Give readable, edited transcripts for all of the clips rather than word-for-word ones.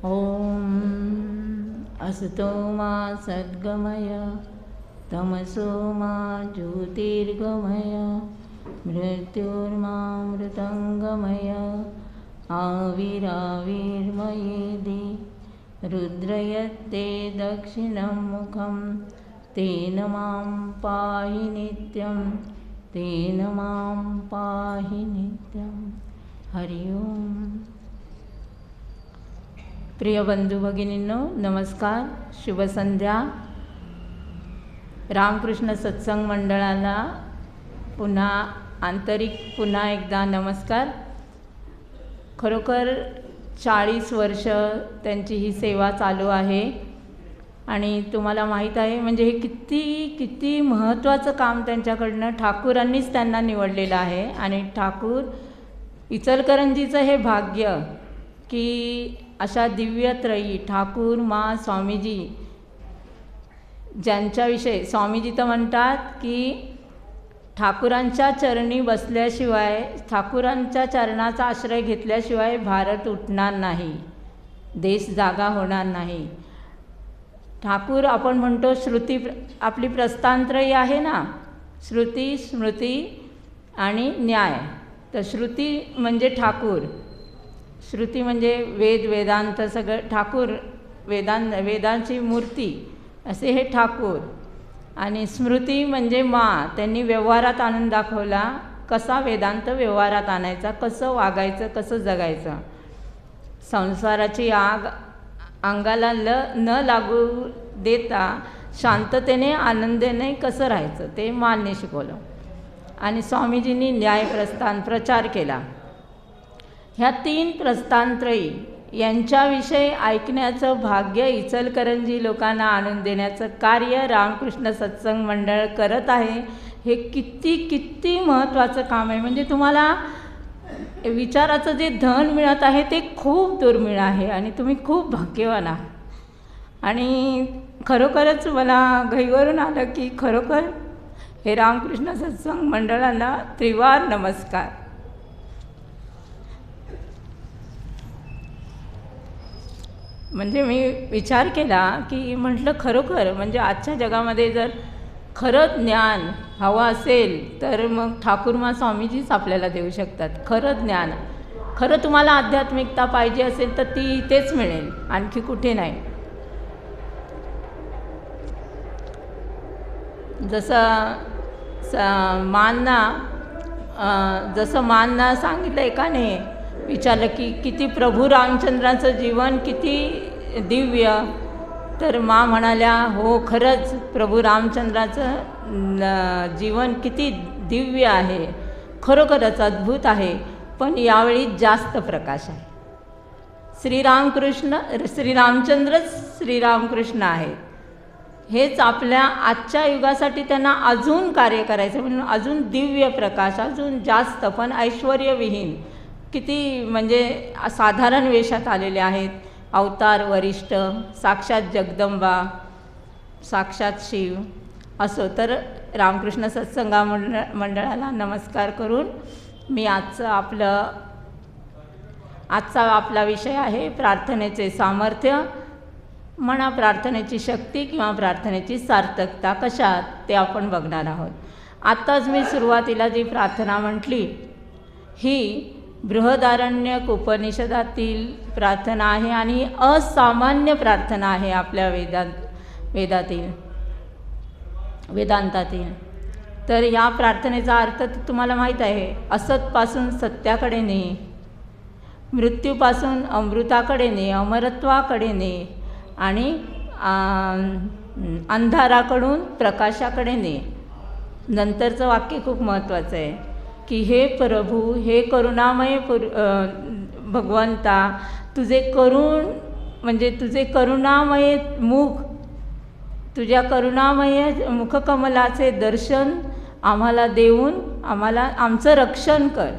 ओम असतो मा सद्गमय तमसो मा ज्योतिर्गमय मृत्युर्मामृतंगमय आविराविर्मयेदि रुद्रयत्ते दक्षिणं मुखं तेन मां पाहि नित्यं तेन मां पाहि नित्यं। हरि ओम। प्रिय बंधू भगिनींनो, नमस्कार, शुभ संध्या। रामकृष्ण सत्संग मंडळाला पुन्हा एकदा नमस्कार। खरोखर 40 वर्ष त्यांची ही सेवा चालू आहे आणि तुम्हाला माहीत आहे म्हणजे हे किती महत्त्वाचं काम त्यांच्याकडनं ठाकूरांनीच त्यांना निवडलेलं आहे। आणि ठाकूर इचलकरंजीचं हे भाग्य की अशा दिव्यत्रयी ठाकूर मा स्वामीजी, ज्यांच्याविषयी स्वामीजी तर म्हणतात की ठाकूरांच्या चरणी बसल्याशिवाय, ठाकूरांच्या चरणाचा आश्रय घेतल्याशिवाय भारत उठणार नाही, देश जागा होणार नाही। ठाकूर आपण म्हणतो श्रुती, आपली प्रस्थानत्रयी आहे ना, श्रुती, स्मृती आणि न्याय। तर श्रुती म्हणजे ठाकूर, श्रुती म्हणजे वेद वेदांत सगळं, ठाकूर वेदांची मूर्ती असे हे ठाकूर। आणि स्मृती म्हणजे त्यांनी व्यवहारात आणून दाखवला, कसा वेदांत व्यवहारात आणायचा, कसं वागायचं, कसं जगायचं, संसाराची आग अंगाला न लागू देता शांततेने आनंदाने कसं राहायचं ते मानने शिकवलं। आणि स्वामीजींनी न्याय प्रचार केला। ह्या 3 प्रस्थानत्रयी यांच्याविषयी ऐकण्याचं भाग्य इचलकरंजी लोकांना आणून देण्याचं कार्य रामकृष्ण सत्संग मंडळ करत आहे। हे किती महत्त्वाचं काम आहे। म्हणजे तुम्हाला विचाराचं जे धन मिळत आहे ते खूप दुर्मिळ आहे आणि तुम्ही खूप भाग्यवान आहात। आणि खरोखरच मला घाईवरून आलं की खरोखर हे रामकृष्ण सत्संग मंडळाला त्रिवार नमस्कार। म्हणजे मी विचार केला की म्हटलं खरोखर म्हणजे आजच्या जगामध्ये जर खरं ज्ञान हवं असेल तर मग ठाकूरमा स्वामीजीच आपल्याला देऊ शकतात। खरं ज्ञान, खरं तुम्हाला आध्यात्मिकता पाहिजे असेल तर ती इथेच मिळेल, आणखी कुठे नाही। जसं मानना सांगितलं एकाने, विचारलं की किती प्रभू रामचंद्राचं जीवन किती दिव्य, तर माँ म्हणाल्या हो खरंच प्रभू रामचंद्राचं जीवन किती दिव्य आहे, खरोखरच अद्भुत आहे, पण यावेळी जास्त प्रकाश आहे। श्रीरामचंद्रच श्रीरामकृष्ण आहेत। हेच आपल्या आजच्या युगासाठी त्यांना अजून कार्य करायचं म्हणून अजून दिव्य प्रकाश, अजून जास्त, पण ऐश्वर्यविहीन, किती म्हणजे साधारण वेशात आलेले आहेत। अवतार वरिष्ठ, साक्षात जगदंबा, साक्षात शिव असो। तर रामकृष्ण सत्संगा मंडळाला नमस्कार करून मी आजचा आपला विषय आहे प्रार्थनेचे सामर्थ्य, म्हणा प्रार्थनेची शक्ती किंवा प्रार्थनेची सार्थकता कशात ते आपण बघणार आहोत। आत्ताच मी सुरुवातीला जी प्रार्थना म्हटली ही बृहदारण्यक उपनिषदातील प्रार्थना आहे आणि असामान्य प्रार्थना आहे आपल्या वेदांतातील। तर या प्रार्थनेचा अर्थ तुम्हाला माहीत आहे, असतपासून सत्याकडे ने, मृत्यूपासून अमृताकडे ने, अमरत्वाकडे ने आणि अंधाराकडून प्रकाशाकडे ने। नंतरचं वाक्य खूप महत्त्वाचं आहे की हे प्रभू, हे करुणामय भगवंता, तुझे करुणामय मुख, तुझ्या करुणामय मुखकमलाचे दर्शन आम्हाला देऊन आमचं रक्षण कर।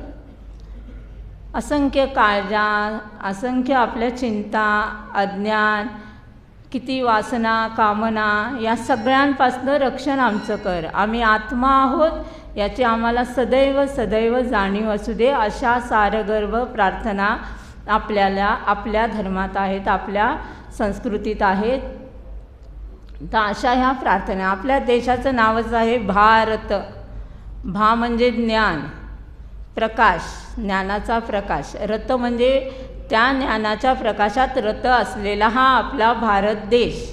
असंख्य काळजा, असंख्य आपल्या चिंता, अज्ञान, किती वासना, कामना, या सगळ्यांपासून रक्षण आमचं कर। आम्ही आत्मा आहोत याची आम्हाला सदैव जाणीव असू दे। अशा सारगर्भ प्रार्थना आपल्याला आपल्या धर्मात आहेत, आपल्या संस्कृतीत आहेत. तर अशा ह्या प्रार्थना. आपल्या देशाचं नावच आहे भारत. भा म्हणजे ज्ञान, प्रकाश, ज्ञानाचा प्रकाश. रत म्हणजे त्या ज्ञानाच्या प्रकाशात रत असलेला हा आपला भारत देश.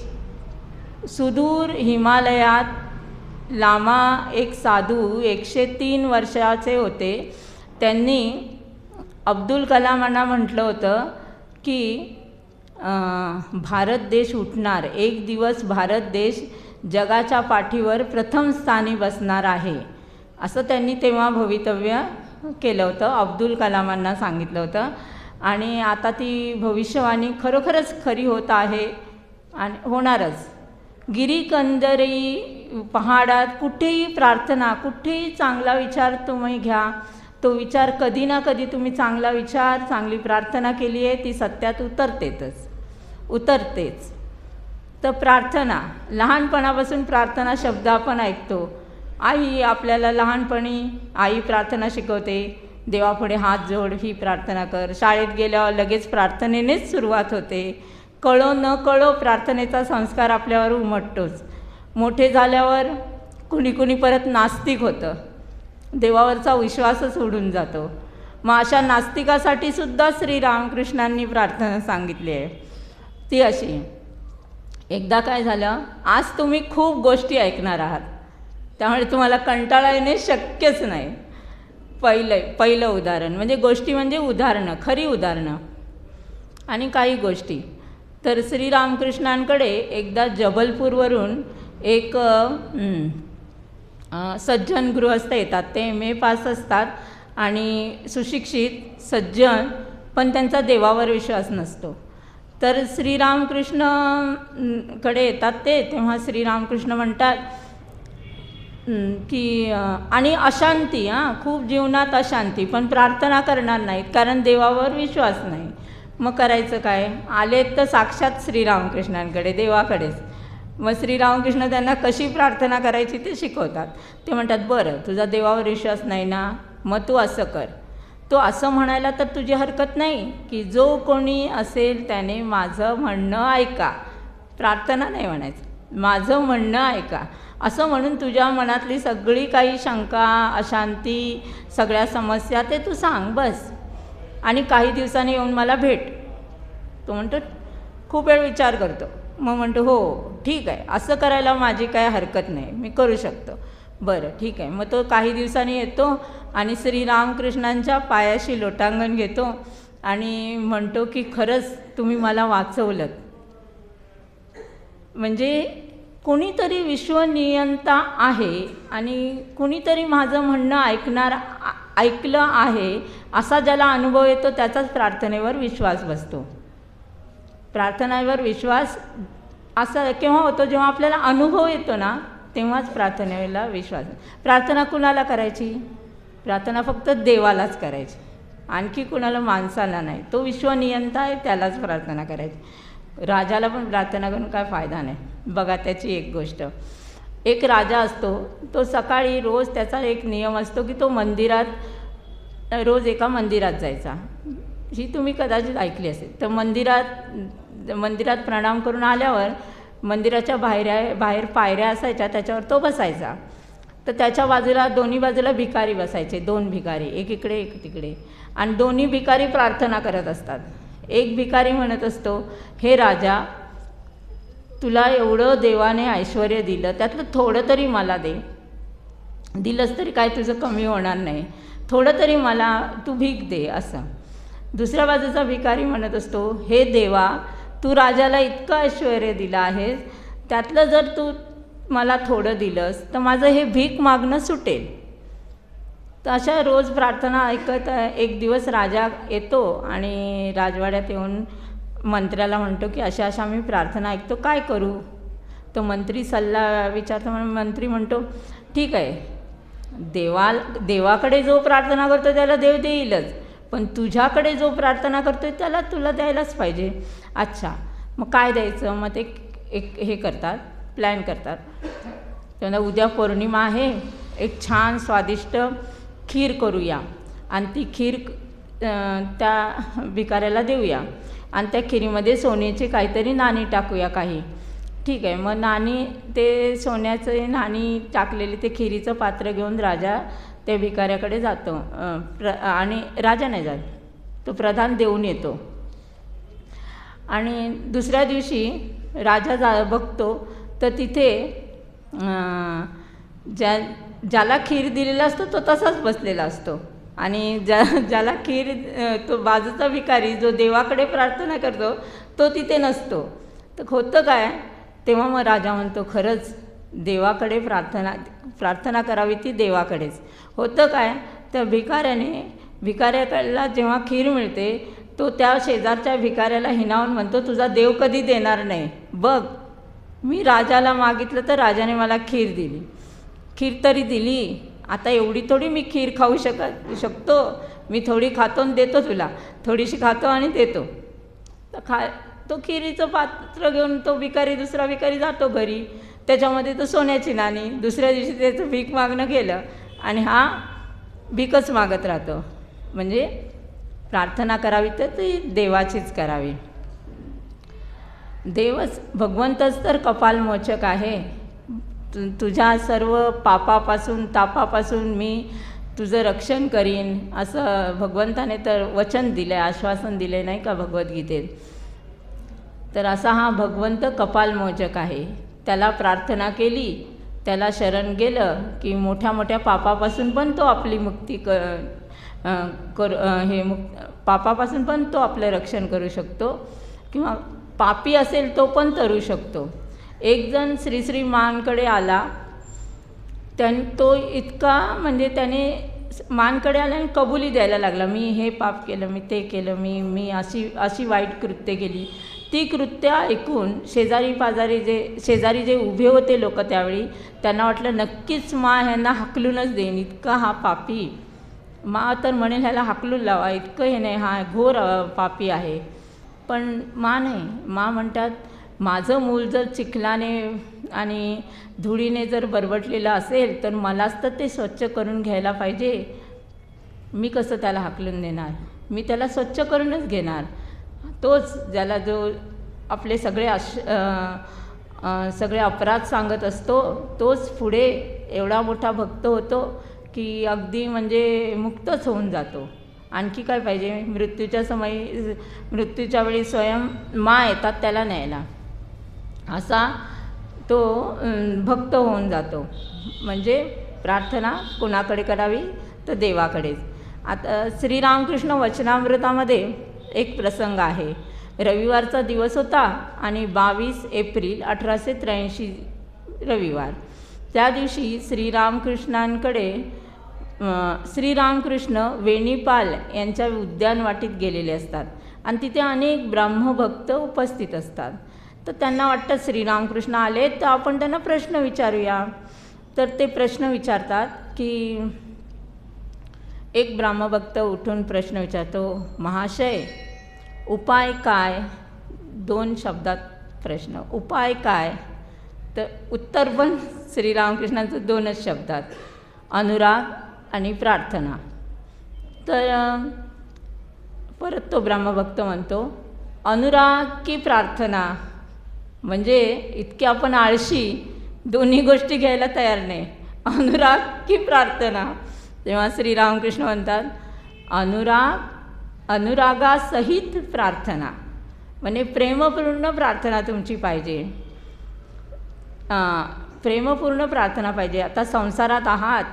सुदूर हिमालयात लामा एक साधू 103 वर्षाचे होते. त्यांनी अब्दुल कलामांना म्हटलं होतं की भारत देश उठणार, एक दिवस भारत देश जगाच्या पाठीवर प्रथम स्थानी बसणार आहे, असं त्यांनी तेव्हा भवितव्य केलं होतं. अब्दुल कलामांना सांगितलं होतं. आणि आता ती भविष्यवाणी खरोखरच खरी होत आहे आणि होणारच. गिरीकंदरी पहाडात कुठेही प्रार्थना, कुठेही चांगला विचार तुम्ही घ्या, तो विचार कधी ना कधी तुम्ही चांगला विचार, चांगली प्रार्थना केली आहे ती सत्यात उतरतेच. तर प्रार्थना, लहानपणापासून प्रार्थना शब्द आपण ऐकतो. आई आपल्याला लहानपणी आई प्रार्थना शिकवते, देवापुढे हात जोड, ही प्रार्थना कर. शाळेत गेल्यावर लगेच प्रार्थनेनेच सुरुवात होते. कळो न कळो प्रार्थनेचा संस्कार आपल्यावर उमटतोच. मोठे झाल्यावर कुणी परत नास्तिक होतं, देवावरचा विश्वासच उडून जातो. मग अशा नास्तिकासाठी सुद्धा श्रीरामकृष्णांनी प्रार्थना सांगितली आहे. ती अशी, एकदा काय झालं, आज तुम्ही खूप गोष्टी ऐकणार आहात, त्यामुळे तुम्हाला कंटाळा येणे शक्यच नाही. पहिलं उदाहरण म्हणजे गोष्टी म्हणजे उदाहरणं, खरी उदाहरणं आणि काही गोष्टी. तर श्रीरामकृष्णांकडे एकदा जबलपूरवरून एक सज्जन गृहस्थ येतात. ते MA पास असतात आणि सुशिक्षित सज्जन, पण त्यांचा देवावर विश्वास नसतो. तर श्रीरामकृष्णकडे येतात तेव्हा श्रीरामकृष्ण म्हणतात की आणि अशांती, खूप जीवनात अशांती, पण प्रार्थना करणार नाहीत कारण देवावर विश्वास नाही. मग करायचं काय? आलेत तर साक्षात श्रीरामकृष्णांकडे, देवाकडेच. मग श्रीरामकृष्ण त्यांना कशी प्रार्थना करायची ते शिकवतात. ते म्हणतात, बरं तुझा देवावर विश्वास नाही ना, मग तू असं कर. तो असं म्हणायला तर तुझी हरकत नाही की जो कोणी असेल त्याने माझं म्हणणं ऐका. प्रार्थना नाही म्हणायचं, माझं म्हणणं ऐका. असं म्हणून तुझ्या मनातली सगळी काही शंका, अशांती, सगळ्या समस्या ते तू सांग बस, आणि काही दिवसांनी येऊन मला भेट. तो म्हणतो खूप वेळ विचार करतो. मग म्हणतो हो ठीक आहे, असं करायला माझी काय हरकत नाही, मी करू शकतो. बरं ठीक आहे. मग तो काही दिवसांनी येतो आणि श्रीरामकृष्णांच्या पायाशी लोटांगण घेतो आणि म्हणतो की खरंच तुम्ही मला वाचवलं. म्हणजे कुणीतरी विश्वनियंता आहे आणि कुणीतरी माझं म्हणणं ऐकलं आहे, असा ज्याला अनुभव येतो त्याचाच प्रार्थनेवर विश्वास बसतो. प्रार्थनेवर विश्वास असा केव्हा होतो, जेव्हा आपल्याला अनुभव येतो ना, तेव्हाच प्रार्थनेला विश्वास. प्रार्थना कुणाला करायची? प्रार्थना फक्त देवालाच करायची, आणखी कुणाला, माणसाला नाही. तो विश्वनियंता आहे, त्यालाच प्रार्थना करायची. राजाला पण प्रार्थना करून काय फायदा नाही. बघा त्याची एक गोष्ट, एक राजा असतो, तो सकाळी रोज त्याचा एक नियम असतो की तो रोज एका मंदिरात जायचा. ही तुम्ही कदाचित ऐकली असेल. तर मंदिरात प्रणाम करून आल्यावर मंदिराच्या बाहेर पायऱ्या असायच्या, त्याच्यावर तो बसायचा. तर त्याच्या बाजूला, दोन्ही बाजूला भिकारी बसायचे, 2 भिकारी, एक इकडे एक तिकडे, आणि दोन्ही भिकारी प्रार्थना करत असतात. एक भिकारी म्हणत असतो, हे राजा, तुला एवढं देवाने ऐश्वर दिलं, त्यातलं थोडं तरी मला दे. दिलंस तरी काय तुझं कमी होणार नाही, थोडं तरी मला तू भीक दे. असं. दुसऱ्या बाजूचा भिकारी म्हणत असतो, हे देवा, तू राजाला इतकं ऐश्वर दिलं आहेस, त्यातलं जर तू मला थोडं दिलंस तर माझं हे भीक मागणं सुटेल. तर अशा रोज प्रार्थना ऐकत एक दिवस राजा येतो आणि राजवाड्यात येऊन मंत्र्याला म्हणतो की अशा मी प्रार्थना ऐकतो, काय करू? तो मंत्री सल्ला विचारतो. मंत्री म्हणतो, ठीक आहे, देवाकडे जो प्रार्थना करतो त्याला देव देईलच, पण तुझ्याकडे जो प्रार्थना करतोय त्याला तुला द्यायलाच पाहिजे. अच्छा, मग काय द्यायचं? मग ते एक हे करतात, प्लॅन करतात. तेव्हा उद्या पौर्णिमा आहे, एक छान स्वादिष्ट खीर करूया, आणि ती खीर त्या भिकाऱ्याला देऊया आणि त्या खिरीमध्ये सोन्याची काहीतरी नाणी टाकूया काही. ठीक आहे, मग नाणी ते सोन्याचे नाणी टाकलेली ते खिरीचं पात्र घेऊन राजा त्या भिकाऱ्याकडे जातो. आणि राजा नाही जात, तो प्रधान देऊन येतो. आणि दुसऱ्या दिवशी राजा बघतो तर तिथे ज्याला खीर दिलेला असतो तो तसाच बसलेला असतो आणि ज्याला खीर तो बाजूचा भिकारी जो देवाकडे प्रार्थना करतो तो तिथे नसतो. तर होतं काय, तेव्हा मग राजा म्हणतो खरंच देवाकडे प्रार्थना करावी ती देवाकडेच. होतं काय, त्या भिकाऱ्याला जेव्हा खीर मिळते तो त्या शेजारच्या भिकाऱ्याला हिणावून म्हणतो तुझा देव कधी देणार नाही, बघ मी राजाला मागितलं तर राजाने मला खीर दिली, खीर तरी दिली, आता एवढी थोडी मी खीर खाऊ शकतो, मी थोडी खातो आणि देतो तुला, थोडीशी खातो आणि देतो. तर तो खिरीचं पात्र घेऊन तो दुसरा भिकारी जातो घरी, त्याच्यामध्ये तो सोन्याची नाणी. दुसऱ्या दिवशी त्याचं भीक मागणं गेलं आणि हा भीकच मागत राहतो. म्हणजे प्रार्थना करावी तर ती देवाचीच करावी. देवच भगवंतच तर कपालमोचक आहे. तुझ्या सर्व पापापासून तापापासून मी तुझं रक्षण करीन असं भगवंताने तर वचन दिलं आहे, आश्वासन दिलं आहे नाही का भगवद्गीतेत. तर असा हा भगवंत कपालमोचक आहे. त्याला प्रार्थना केली, त्याला शरण गेलं की मोठ्या मोठ्या पापापासून पण तो आपली मुक्ती पापापासून पण तो आपलं रक्षण करू शकतो किंवा पापी असेल तो पण तरू शकतो. एक जण श्री मानकडे आला, तो इतका म्हणजे त्याने मानकडे आला आणि कबुली द्यायला लागला, मी हे पाप केलं, मी ते केलं, मी अशी वाईट कृत्य केली. ती कृत्य ऐकून शेजारी जे उभे होते लोक त्यावेळी त्यांना वाटलं नक्कीच ह्यांना हाकलूनच देईन, इतका हा पापी. तर म्हणेल ह्याला हाकलून लावा, इतकं हे नाही, हा घोर पापी आहे. पण नाही, म्हणतात माझं मूल जर चिखलाने आणि धुळीने जर बरबटलेलं असेल तर मलाच तर ते स्वच्छ करून घ्यायला पाहिजे. मी कसं त्याला हाकलून देणार, मी त्याला स्वच्छ करूनच घेणार. तोच ज्याला जो आपले सगळे अपराध सांगत असतो तोच पुढे एवढा मोठा भक्त होतो की अगदी म्हणजे मुक्तच होऊन जातो. आणखी काय पाहिजे, मृत्यूच्या वेळी स्वयं येतात त्याला न्यायला, असा तो भक्त होऊन जातो. म्हणजे प्रार्थना कोणाकडे करावी तर देवाकडेच. आता श्रीरामकृष्ण वचनामृतामध्ये एक प्रसंग आहे. रविवारचा दिवस होता आणि 22 एप्रिल 1883 रविवार. त्या दिवशी श्रीरामकृष्ण वेणीपाल यांच्या उद्यानवाटीत गेलेले असतात आणि तिथे अनेक ब्राह्मभक्त उपस्थित असतात. तर त्यांना वाटतं श्रीरामकृष्ण आले तर आपण त्यांना प्रश्न विचारूया. तर ते प्रश्न विचारतात की एक ब्राह्मभक्त उठून प्रश्न विचारतो, महाशय उपाय काय? 2 शब्दात प्रश्न, उपाय काय? तर उत्तर पण श्रीरामकृष्णांचं 2च शब्दात, अनुराग आणि प्रार्थना. तर परत तो ब्राह्मभक्त म्हणतो अनुराग की प्रार्थना? म्हणजे इतके आपण आळशी, दोन्ही गोष्टी घ्यायला तयार नाही, अनुराग की प्रार्थना? तेव्हा श्रीरामकृष्ण म्हणतात अनुरागासहित प्रार्थना, म्हणजे प्रेमपूर्ण प्रार्थना तुमची पाहिजे, प्रेमपूर्ण प्रार्थना पाहिजे. आता संसारात आहात,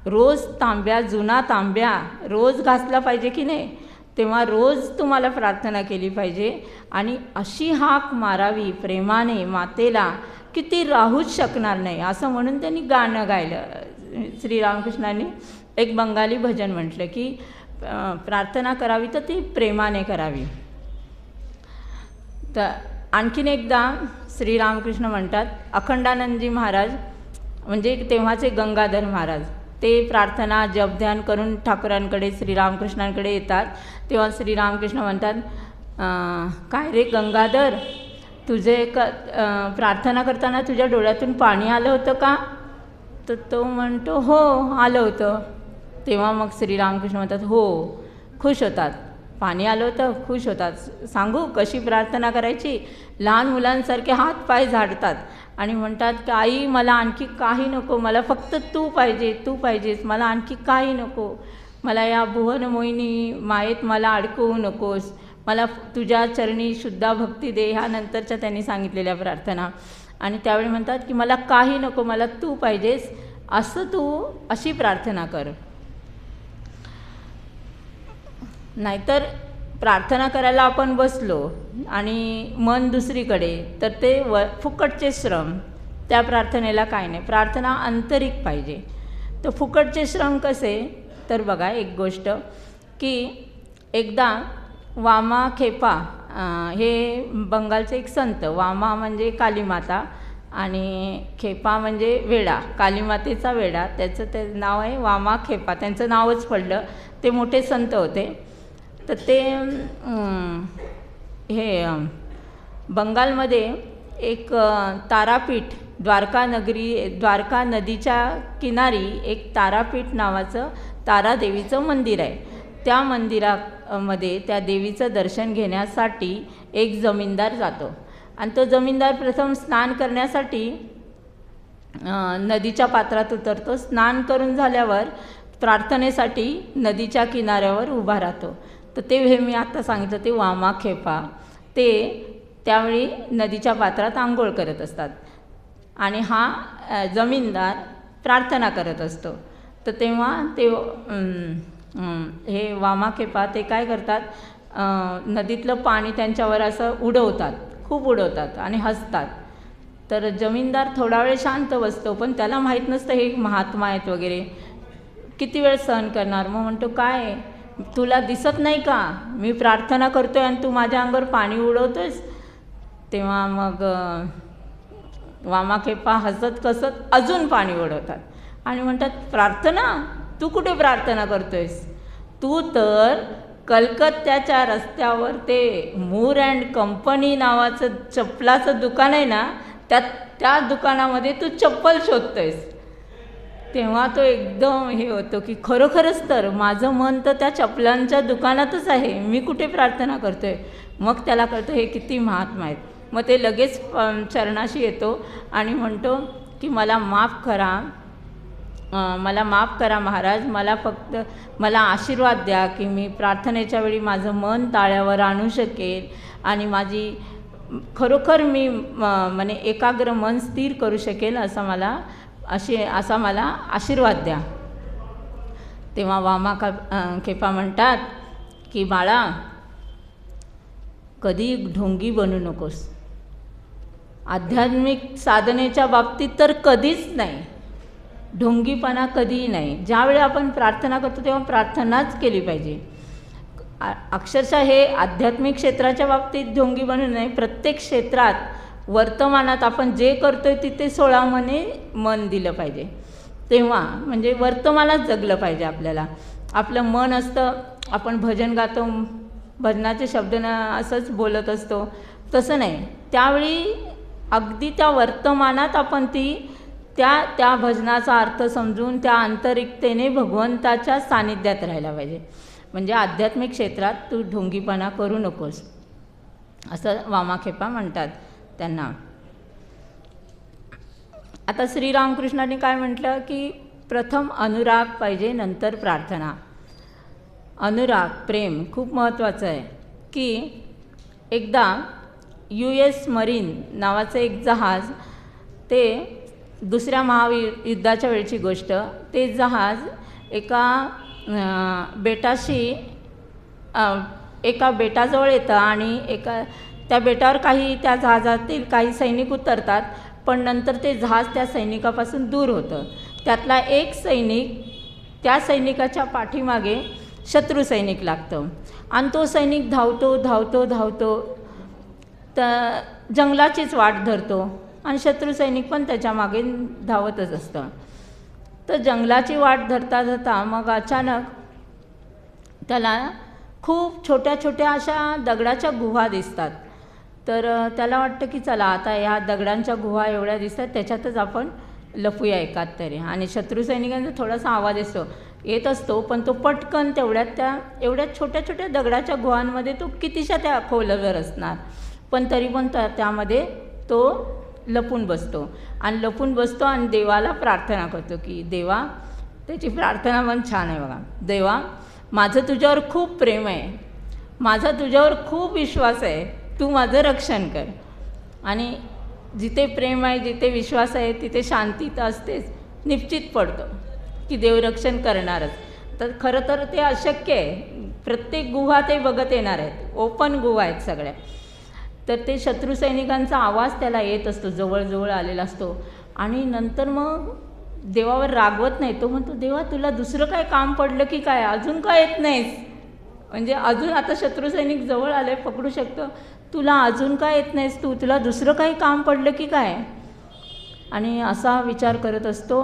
रोज जुना तांब्या रोज घासला पाहिजे की नाही, तेव्हा रोज तुम्हाला प्रार्थना केली पाहिजे आणि अशी हाक मारावी प्रेमाने मातेला की ती राहूच शकणार नाही, असं म्हणून त्यांनी गाणं गायलं. श्रीरामकृष्णांनी एक बंगाली भजन म्हटलं की प्रार्थना करावी तर ती प्रेमाने करावी. तर आणखीन एकदा श्रीरामकृष्ण म्हणतात अखंडानंदजी महाराज म्हणजे तेव्हाचे गंगाधर महाराज, ते प्रार्थना जपध्यान करून ठाकूरांकडे श्रीरामकृष्णांकडे येतात. तेव्हा श्रीरामकृष्ण म्हणतात काय रे गंगाधर, तुझे प्रार्थना करताना तुझ्या डोळ्यातून पाणी आलं होतं का? तर तो म्हणतो हो आलं होतं. तेव्हा मग श्रीरामकृष्ण म्हणतात हो, खुश होतात. पाणी आलं तर खुश होतात. सांगू कशी प्रार्थना करायची? लहान मुलांसारखे हात पाय झाडतात आणि म्हणतात की आई मला आणखी काही नको, मला फक्त तू पाहिजे, तू पाहिजेस, मला आणखी काही नको, मला या भुवन मोहिनी मायेत मला अडकवू नकोस, मला तुझ्या चरणी शुद्धा भक्ती दे. ह्या नंतरच्या त्यांनी सांगितलेल्या प्रार्थना. आणि त्यावेळी म्हणतात की मला काही नको, मला तू पाहिजेस, असं तू अशी प्रार्थना कर. नाहीतर प्रार्थना करायला आपण बसलो आणि मन दुसरीकडे, तर ते फुकटचे श्रम. त्या प्रार्थनेला काय नाही. प्रार्थना आंतरिक पाहिजे. तर फुकटचे श्रम कसे? तर बघा एक गोष्ट की एकदा वामा खेपा हे बंगालचे एक संत, वामा म्हणजे कालीमाता आणि खेपा म्हणजे वेडा, कालीमातेचा वेडा, त्याचं ते नाव आहे वामा खेपा, त्यांचं नावच पडलं. ते मोठे संत होते. तर ते हे बंगालमध्ये एक तारापीठ, द्वारका नदीच्या किनारी एक तारापीठ नावाचं तारादेवीचं मंदिर आहे. त्या मंदिरामध्ये त्या देवीचं दर्शन घेण्यासाठी एक जमीनदार जातो आणि तो जमीनदार प्रथम स्नान करण्यासाठी नदीच्या पात्रात उतरतो. स्नान करून झाल्यावर प्रार्थनेसाठी नदीच्या किनाऱ्यावर उभा राहतो. तर ते हे मी आता सांगितलं ते वामा खेपा, ते त्यावेळी नदीच्या पात्रात आंघोळ करत असतात आणि हा जमीनदार प्रार्थना करत असतो. तर तेव्हा ते हे वामा खेपा ते काय करतात, नदीतलं पाणी त्यांच्यावर असं उडवतात, खूप उडवतात आणि हसतात. तर जमीनदार थोडा वेळ शांत बसतो, पण त्याला माहीत नसतं हे महात्मा आहेत वगैरे, किती वेळ सहन करणार. मग म्हणतो काय तुला दिसत नाही का मी प्रार्थना करतोय आणि तू माझ्या अंगावर पाणी उडवतोयस? तेव्हा मग वामाखेपा हसत कसत अजून पाणी उडवतात आणि म्हणतात प्रार्थना? तू कुठे प्रार्थना करतोयस? तू तर कलकत्त्याच्या रस्त्यावर ते मूर अँड कंपनी नावाचं चप्पलाचं दुकान आहे ना, त्या दुकानामध्ये तू चप्पल शोधतोयस. तेव्हा तो एकदम हे होतो की खरोखरच तर माझं मन तर त्या चपलांच्या दुकानातच आहे, मी कुठे प्रार्थना करतोय. मग त्याला कळतं हे किती महात्मा आहेत. मग ते लगेच चरणाशी येतो आणि म्हणतो की मला माफ करा, मला माफ करा महाराज, मला आशीर्वाद द्या की मी प्रार्थनेच्या वेळी माझं मन ताळ्यावर आणू शकेल आणि माझी खरोखर मी म्हणजे एकाग्र मन स्थिर करू शकेल, असा मला आशीर्वाद द्या. तेव्हा वामा खेपा म्हणतात की बाळा कधी ढोंगी बनू नकोस. आध्यात्मिक साधनेच्या बाबतीत तर कधीच नाही, ढोंगीपणा कधीही नाही. ज्यावेळी आपण प्रार्थना करतो तेव्हा प्रार्थनाच केली पाहिजे. अक्षरशः हे आध्यात्मिक क्षेत्राच्या बाबतीत ढोंगी बनू नये. प्रत्येक क्षेत्रात वर्तमानात आपण जे करतोय तिथे 16 मने मन दिलं पाहिजे. तेव्हा म्हणजे वर्तमानात जगलं पाहिजे आपल्याला. आपलं मन असतं, आपण भजन गातो, भजनाचे शब्द असंच बोलत असतो, तसं नाही. त्यावेळी अगदी त्या वर्तमानात आपण त्या भजनाचा अर्थ समजून त्या आंतरिकतेने भगवंताच्या सानिध्यात राहायला पाहिजे. म्हणजे आध्यात्मिक क्षेत्रात तू ढोंगीपणा करू नकोस, असं वामाखेपा म्हणतात त्यांना. आता श्रीरामकृष्णांनी काय म्हटलं की प्रथम अनुराग पाहिजे, नंतर प्रार्थना. अनुराग, प्रेम खूप महत्त्वाचं आहे. की एकदा US मरीन नावाचं एक जहाज, ते दुसऱ्या महायुद्धाच्या वेळची गोष्ट, ते जहाज एका बेटाजवळ येतं आणि त्या बेटावर त्या जहाजातील काही सैनिक उतरतात, पण नंतर ते जहाज त्या सैनिकापासून दूर होतं. त्यातला एक सैनिक, त्या सैनिकाच्या पाठीमागे शत्रू सैनिक लागतं आणि तो सैनिक धावतो तर जंगलाचीच वाट धरतो आणि शत्रू सैनिक पण त्याच्या मागे धावतच असतं. तर जंगलाची वाट धरता मग अचानक त्याला खूप छोट्या छोट्या अशा दगडाच्या गुहा दिसतात. तर त्याला वाटतं की चला आता ह्या दगडांच्या गुहा एवढ्या दिसतात, त्याच्यातच आपण लपूया एकात तरी. आणि शत्रू सैनिकांचा थोडासा आवाज असतो येत असतो, पण तो पटकन एवढ्या छोट्या छोट्या दगडाच्या गुहांमध्ये तो कितीशा त्या खोलवर असणार, पण तरी पण त्यामध्ये तो लपून बसतो आणि देवाला प्रार्थना करतो की देवा, त्याची प्रार्थना पण छान आहे बघा. देवा, माझं तुझ्यावर खूप प्रेम आहे, माझा तुझ्यावर खूप विश्वास आहे, तू माझं रक्षण कर. आणि जिथे प्रेम आहे, जिथे विश्वास आहे, तिथे शांती तर असतेच, निश्चित पडतो की देव रक्षण करणारच. तर खरं तर ते अशक्य आहे, प्रत्येक गुहा ते बघत येणार आहेत, ओपन गुहा आहेत सगळ्या. तर ते शत्रू सैनिकांचा आवाज त्याला येत असतो, जवळजवळ आलेला असतो. आणि नंतर मग देवावर रागवत नाही, तो म्हणतो देवा, तुला दुसरं काय काम पडलं की काय, अजून काय येत नाहीस, म्हणजे अजून आता शत्रू सैनिक जवळ आले, पकडू शकतो, तुला अजून काय येत नाहीस, तुला दुसरं काही काम पडलं की काय. आणि असा विचार करत असतो.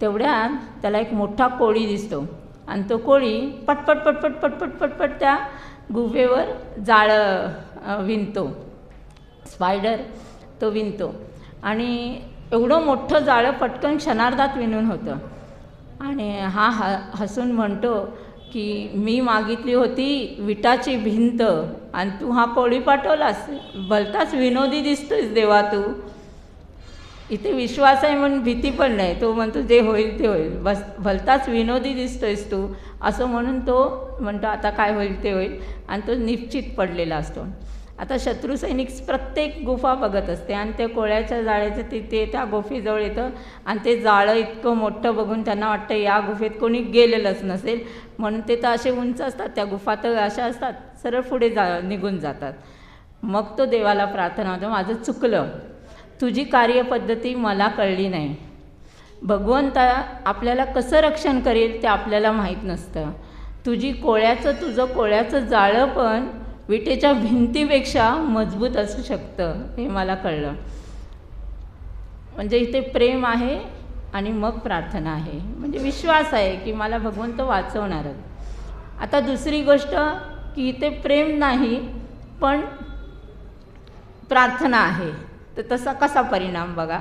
तेवढ्यात त्याला एक मोठा कोळी दिसतो आणि तो कोळी पटपट पटपट पटपट पटपट त्या गुफेवर जाळं विणतो, स्पायडर तो विणतो. आणि एवढं मोठं जाळं पटकन क्षणार्धात विणून होतं. आणि हा हसून म्हणतो की मी मागितली होती विटाची भिंत आणि तू हा कोळी पाठवलास, भलताच विनोदी दिसतोयस देवा तू. इथे विश्वास आहे म्हणून भीती पण नाही, तो म्हणतो जे होईल ते होईल, बस भलताच विनोदी दिसतोयस तू, असं म्हणून तो म्हणतो आता काय होईल ते होईल, आणि तो निश्चित पडलेला असतो. आता शत्रू सैनिक प्रत्येक गुफा बघत असते आणि त्या कोळ्याच्या जाळ्याचं ते त्या गुफेजवळ येतं आणि ते जाळं इतकं मोठं बघून त्यांना वाटतं या गुफेत कोणी गेलेलंच नसेल, म्हणून ते तर असे उंच असतात, त्या गुफा तर अशा असतात, सरळ पुढे निघून जातात. मग तो देवाला प्रार्थना होतो, माझं चुकलं, तुझी कार्यपद्धती मला कळली नाही. भगवंता आपल्याला कसं रक्षण करेल ते आपल्याला माहीत नसतं. तुझं कोळ्याचं जाळं पण विटेच्या भिंतीपेक्षा मजबूत असू शकतं, हे मला कळलं. म्हणजे इथे प्रेम आहे आणि मग प्रार्थना आहे, म्हणजे विश्वास आहे की मला भगवंत वाचवणारच. आता दुसरी गोष्ट की इथे प्रेम नाही पण प्रार्थना आहे. तर तसा कसा परिणाम बघा,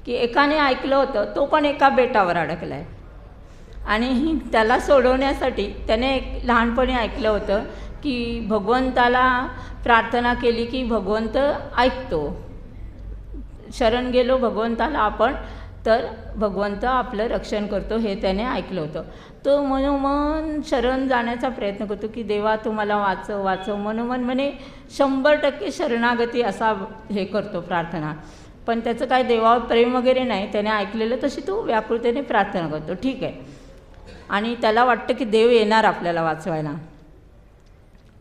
की एकाने ऐकलं होतं, तो पण एका बेटावर अडकला आहे आणि त्याला सोडवण्यासाठी त्याने लहानपणी ऐकलं होतं की भगवंताला प्रार्थना केली की भगवंत ऐकतो, शरण गेलो भगवंताला आपण तर भगवंत आपलं रक्षण करतो, हे त्याने ऐकलं होतं. तो मनोमन शरण जाण्याचा प्रयत्न करतो की देवा तू मला वाचव वाचव, मनोमन म्हणे 100% शरणागती असा हे करतो प्रार्थना. पण त्याचं काय देवावर प्रेम वगैरे नाही, त्याने ऐकलेलं तशी तो व्याकुळतेने प्रार्थना करतो, ठीक आहे. आणि त्याला वाटतं की देव येणार आपल्याला वाचवायला.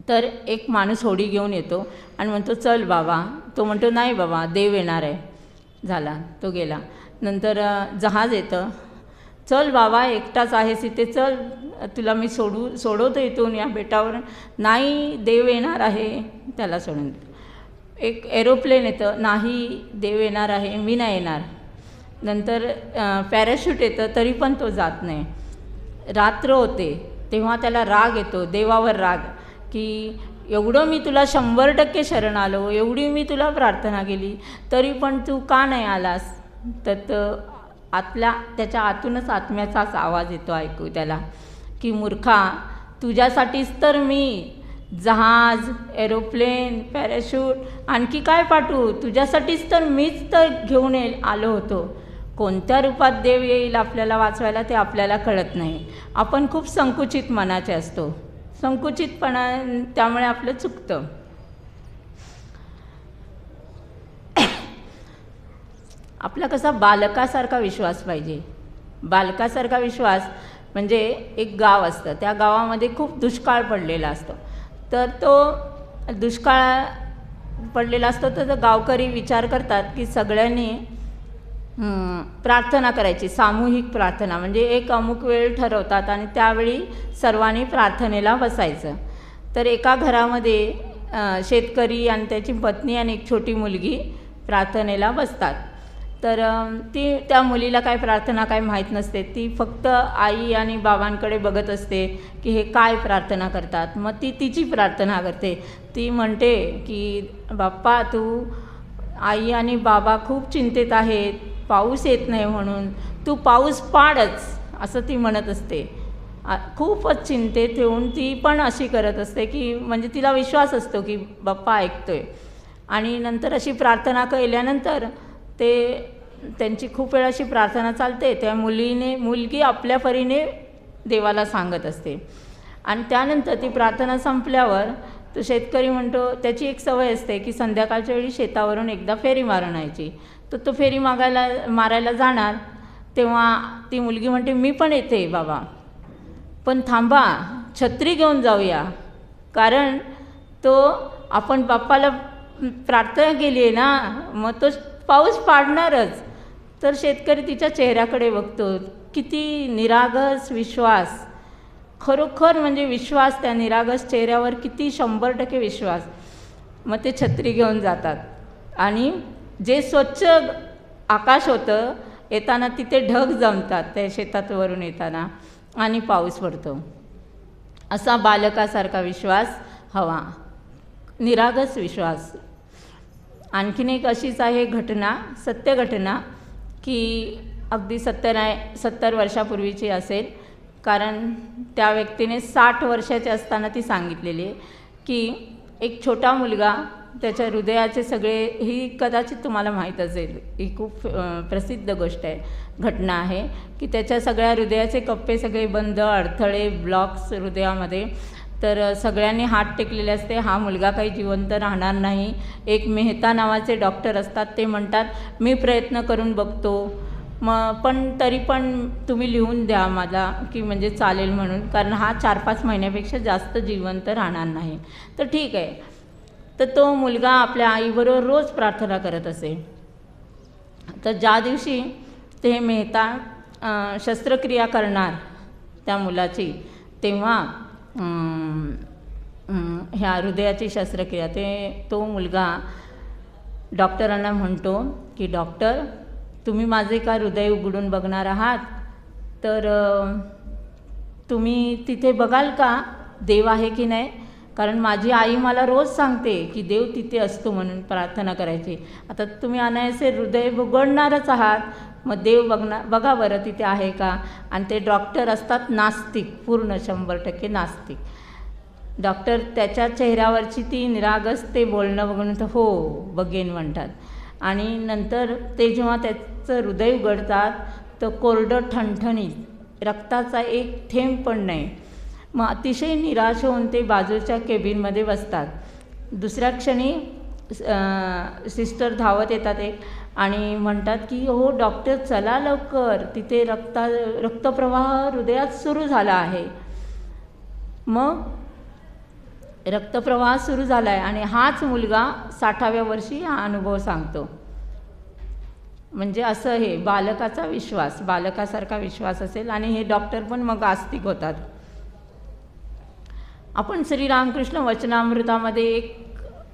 तर एक माणूस होडी घेऊन येतो आणि म्हणतो चल बाबा, तो म्हणतो नाही बाबा देव येणार आहे. झाला, तो गेला. नंतर जहाज येतं, चल बाबा एकटाच आहेस इथे, चल तुला मी सोडवतो इथून या बेटावर, नाही देव येणार आहे, त्याला सोडून देतो. एक एरोप्लेन येतं, नाही देव येणार आहे, मी नाही येणार. नंतर पॅराशूट येतं, तरी पण तो जात नाही. रात्र होते तेव्हा त्याला राग येतो, देवावर राग, की एवढं मी तुला 100% शरण आलो, एवढी मी तुला प्रार्थना केली, तरी पण तू का नाही आलास. तर त्याच्या आतूनच आत्म्याचाच आवाज येतो ऐकू त्याला, की मूर्खा, तुझ्यासाठीच तर मी जहाज, एरोप्लेन, पॅराशूट आणखी काय पाठवू, तुझ्यासाठीच तर मीच तर घेऊन आलो होतो. कोणत्या रूपात देव येईल आपल्याला वाचवायला ते आपल्याला कळत नाही. आपण खूप संकुचित मनाचे असतो, संकुचितपणा, त्यामुळे आपलं चुकतं. आपला कसा बालकासारखा विश्वास पाहिजे. बालकासारखा विश्वास म्हणजे एक गाव असतं, त्या गावामध्ये खूप दुष्काळ पडलेला असतो. तर तो दुष्काळ पडलेला असतो तर गावकरी विचार करतात की सगळ्यांनी प्रार्थना करायची, सामूहिक प्रार्थना, म्हणजे एक अमुक वेळ ठरवतात आणि त्यावेळी सर्वांनी प्रार्थनेला बसायचं. तर एका घरामध्ये शेतकरी आणि त्याची पत्नी आणि एक छोटी मुलगी प्रार्थनेला बसतात. तर त्या मुलीला काय प्रार्थना काय माहीत नसते, ती फक्त आई आणि बाबांकडे बघत असते की हे काय प्रार्थना करतात. मग ती तिची प्रार्थना करते. ती म्हणते की बाप्पा, तू, आई आणि बाबा खूप चिंतेत आहेत, पाऊस येत नाही म्हणून, तू पाऊस पाडच, असं ती म्हणत असते. खूपच चिंतेत येऊन ती पण अशी करत असते की म्हणजे तिला विश्वास असतो की बाप्पा ऐकतोय. आणि नंतर अशी प्रार्थना केल्यानंतर त्यांची खूप वेळा अशी प्रार्थना चालते. त्या मुलगी आपल्या परीने देवाला सांगत असते. आणि त्यानंतर ती प्रार्थना संपल्यावर तो शेतकरी म्हणतो, त्याची एक सवय असते की संध्याकाळच्या वेळी शेतावरून एकदा फेरी मारून यायची. तर तो फेरी मारायला जाणार तेव्हा ती मुलगी म्हणते, मी पण येते बाबा, पण थांबा, छत्री घेऊन जाऊया, कारण आपण बाप्पाला प्रार्थना केली आहे ना, मग तो पाऊस पाडणारच. तर शेतकरी तिच्या चेहऱ्याकडे बघतो, किती निरागस विश्वास, खरोखर म्हणजे विश्वास त्या निरागस चेहऱ्यावर, किती 100% विश्वास. मग ते छत्री घेऊन जातात आणि जे स्वच्छ आकाश होतं येताना तिथे ढग जमतात त्या शेतात वरून येताना आणि पाऊस पडतो. असा बालकासारखा विश्वास हवा, निरागस विश्वास. आणखीन एक अशीच आहे घटना, सत्य घटना, की अगदी 70 वर्षापूर्वीची असेल, कारण त्या व्यक्तीने 60 वर्षाचे असताना ती सांगितलेली आहे की एक छोटा मुलगा, त्याच्या हृदयाचे सगळे, ही कदाचित तुम्हाला माहीत असेल, ही खूप प्रसिद्ध गोष्ट आहे, घटना आहे की त्याच्या सगळ्या हृदयाचे कप्पे सगळे बंद, अडथळे, ब्लॉक्स हृदयामध्ये. तर सगळ्यांनी हात टेकलेले असते, हा मुलगा काही जिवंत राहणार नाही. एक मेहता नावाचे डॉक्टर असतात, ते म्हणतात मी प्रयत्न करून बघतो, पण तरी पण तुम्ही लिहून द्या मला की म्हणजे चालेल म्हणून, कारण हा 4-5 महिन्यापेक्षा जास्त जिवंत राहणार नाही. तर ठीक आहे. तर तो मुलगा आपल्या आईबरोबर रोज प्रार्थना करत असे. तर ज्या दिवशी ते मेहता शस्त्रक्रिया करणार त्या मुलाची, तेव्हा ह्या हृदयाची शस्त्रक्रिया, तो मुलगा डॉक्टरांना म्हणतो की डॉक्टर, तुम्ही माझे का हृदय उघडून बघणार आहात, तर तुम्ही तिथे बघाल का देव आहे की नाही, कारण माझी आई मला रोज सांगते की देव तिथे असतो म्हणून प्रार्थना करायची. आता तुम्ही अनायासे हृदय उघडणारच आहात, मग देव बघा बरं तिथे आहे का. आणि ते डॉक्टर असतात नास्तिक, पूर्ण 100% नास्तिक डॉक्टर. त्याच्या चेहऱ्यावरची ती निरागस ते बोलणं बघून तर हो बघेन म्हणतात. आणि नंतर ते जेव्हा त्याचं हृदय उघडतात तर कोरडं ठणठणीत, रक्ताचा एक थेंब पण नाही. मग अतिशय निराश होऊन ते बाजूच्या केबिनमध्ये बसतात. दुसऱ्या क्षणी सिस्टर धावत येतात आणि म्हणतात की हो डॉक्टर चला लवकर, तिथे रक्तप्रवाह हृदयात सुरू झाला आहे. मग रक्तप्रवाह सुरू झाला आहे आणि हाच मुलगा 60व्या वर्षी हा अनुभव सांगतो. म्हणजे असं हे बालकाचा विश्वास, बालकासारखा विश्वास असेल. आणि हे डॉक्टर पण मग आस्तिक होतात. आपण श्रीरामकृष्ण वचनामृतामध्ये एक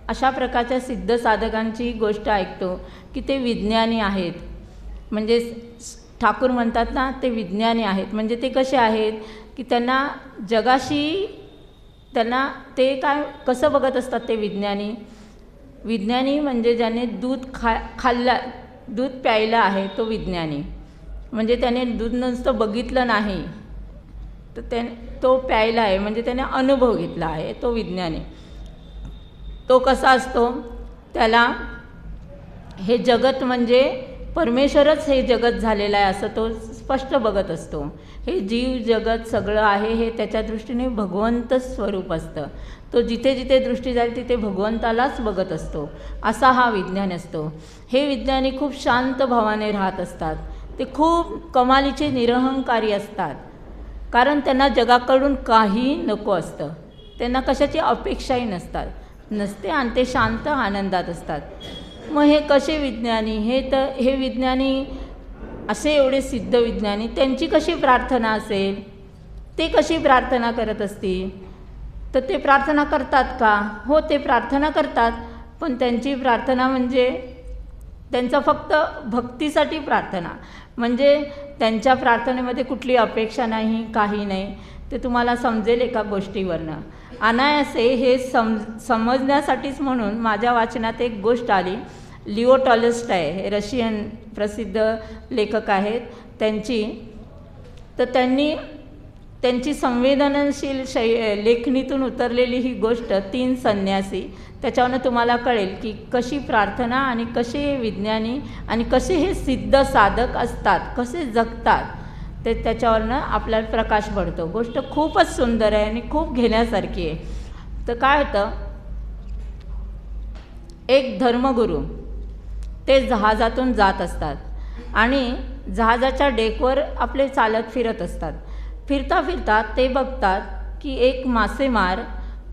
अशा प्रकारच्या सिद्ध साधकांची गोष्ट ऐकतो की ते विज्ञानी आहेत. म्हणजे ठाकूर म्हणतात ना, ते विज्ञानी आहेत. म्हणजे ते कसे आहेत की त्यांना ते कसं बघत असतात ते विज्ञानी म्हणजे ज्याने दूध दूध प्यायलं आहे तो विज्ञानी. म्हणजे त्याने दूध नुसतं बघितलं नाही, तर तो प्यायला आहे, म्हणजे त्याने अनुभव घेतला आहे, तो विज्ञानी. तो कसा असतो, त्याला हे जगत म्हणजे परमेश्वरच हे जगत झालेलं आहे असं तो स्पष्ट बघत असतो. हे जीव जगत सगळं आहे हे त्याच्या दृष्टीने भगवंत स्वरूप असतं. तो जिथे जिथे दृष्टी जाईल तिथे भगवंतालाच बघत असतो, असा हा विज्ञान असतो. हे विज्ञानी खूप शांत भावाने राहत असतात. ते खूप कमालीचे निरहंकारी असतात, कारण त्यांना जगाकडून काही नको असतं, त्यांना कशाची अपेक्षाही नसते आणि ते शांत आनंदात असतात. मग हे कसे विज्ञानी, हे विज्ञानी असे एवढे सिद्ध विज्ञानी, त्यांची कशी प्रार्थना असेल, ते कशी प्रार्थना करत असतील. तर ते प्रार्थना करतात का? हो, ते प्रार्थना करतात, पण त्यांची प्रार्थना म्हणजे त्यांचा फक्त भक्तीसाठी प्रार्थना, म्हणजे त्यांच्या प्रार्थनेमध्ये कुठली अपेक्षा नाही, काही नाही. ते तुम्हाला समजेल एका गोष्टीवरनं. अनायासे हे समजण्यासाठीच म्हणून माझ्या वाचनात एक गोष्ट आली. लिओ टॉल्स्टॉय हे रशियन प्रसिद्ध लेखक आहेत त्यांची. तर त्यांनी त्यांची संवेदनशील लेखणीतून उतरलेली ही गोष्ट 3 संन्यासी, त्याच्यावरनं तुम्हाला कळेल की कशी प्रार्थना आणि कसे हे विज्ञानी आणि कसे हे सिद्ध साधक असतात, कसे जगतात, ते त्याच्यावरनं आपल्याला प्रकाश पडतो. गोष्ट खूपच सुंदर आहे आणि खूप घेण्यासारखी आहे. तर काय होतं, एक धर्मगुरू ते जहाजातून जात असतात आणि जहाजाच्या डेकवर आपले चालत फिरत असतात. फिरता फिरता ते बघतात की एक मासेमार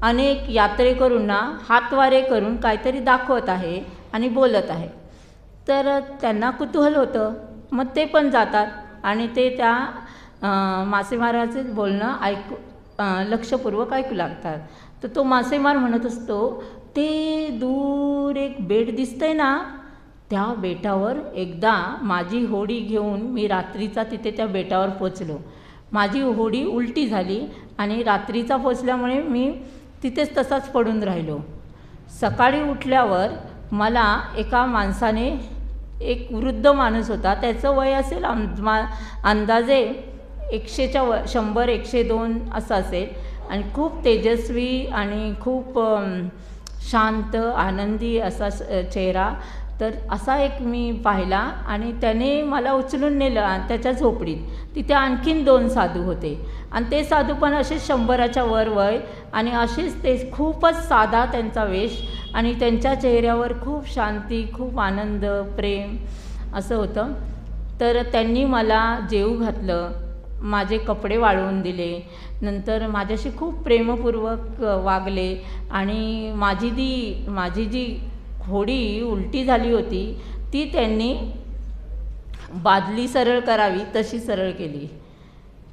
अनेक यात्रेकरूंना हातवारे करून काहीतरी दाखवत आहे आणि बोलत आहे. तर त्यांना कुतूहल होतं. मग ते पण जातात आणि ते त्या मासेमाराचे बोलणं लक्षपूर्वक ऐकू लागतात. तर तो मासेमार म्हणत असतो, ते दूर एक बेट दिसतंय ना, त्या बेटावर एकदा माझी होडी घेऊन मी रात्रीचा तिथे त्या बेटावर पोचलो. माझी होडी उलटी झाली आणि रात्रीचा पोचल्यामुळे मी तिथेच तसाच पडून राहिलो. सकाळी उठल्यावर मला एका माणसाने, एक वृद्ध माणूस होता, त्याचं वय असेल अंदाजे 100 102 असं असेल आणि खूप तेजस्वी आणि खूप शांत आनंदी असा चेहरा. तर असा एक मी पाहिला आणि त्याने मला उचलून नेलं त्याच्या झोपडीत. तिथे आणखीन 2 साधू होते आणि ते साधू पण असेच 100च्या वर वय आणि असेच ते खूपच साधा त्यांचा वेश आणि त्यांच्या चेहऱ्यावर खूप शांती, खूप आनंद, प्रेम असं होतं. तर त्यांनी मला जेवू घातलं, माझे कपडे वाळवून दिले, नंतर माझ्याशी खूप प्रेमपूर्वक वागले आणि माझी जी होडी उलटी झाली होती ती त्यांनी बादली सरळ करावी तशी सरळ केली,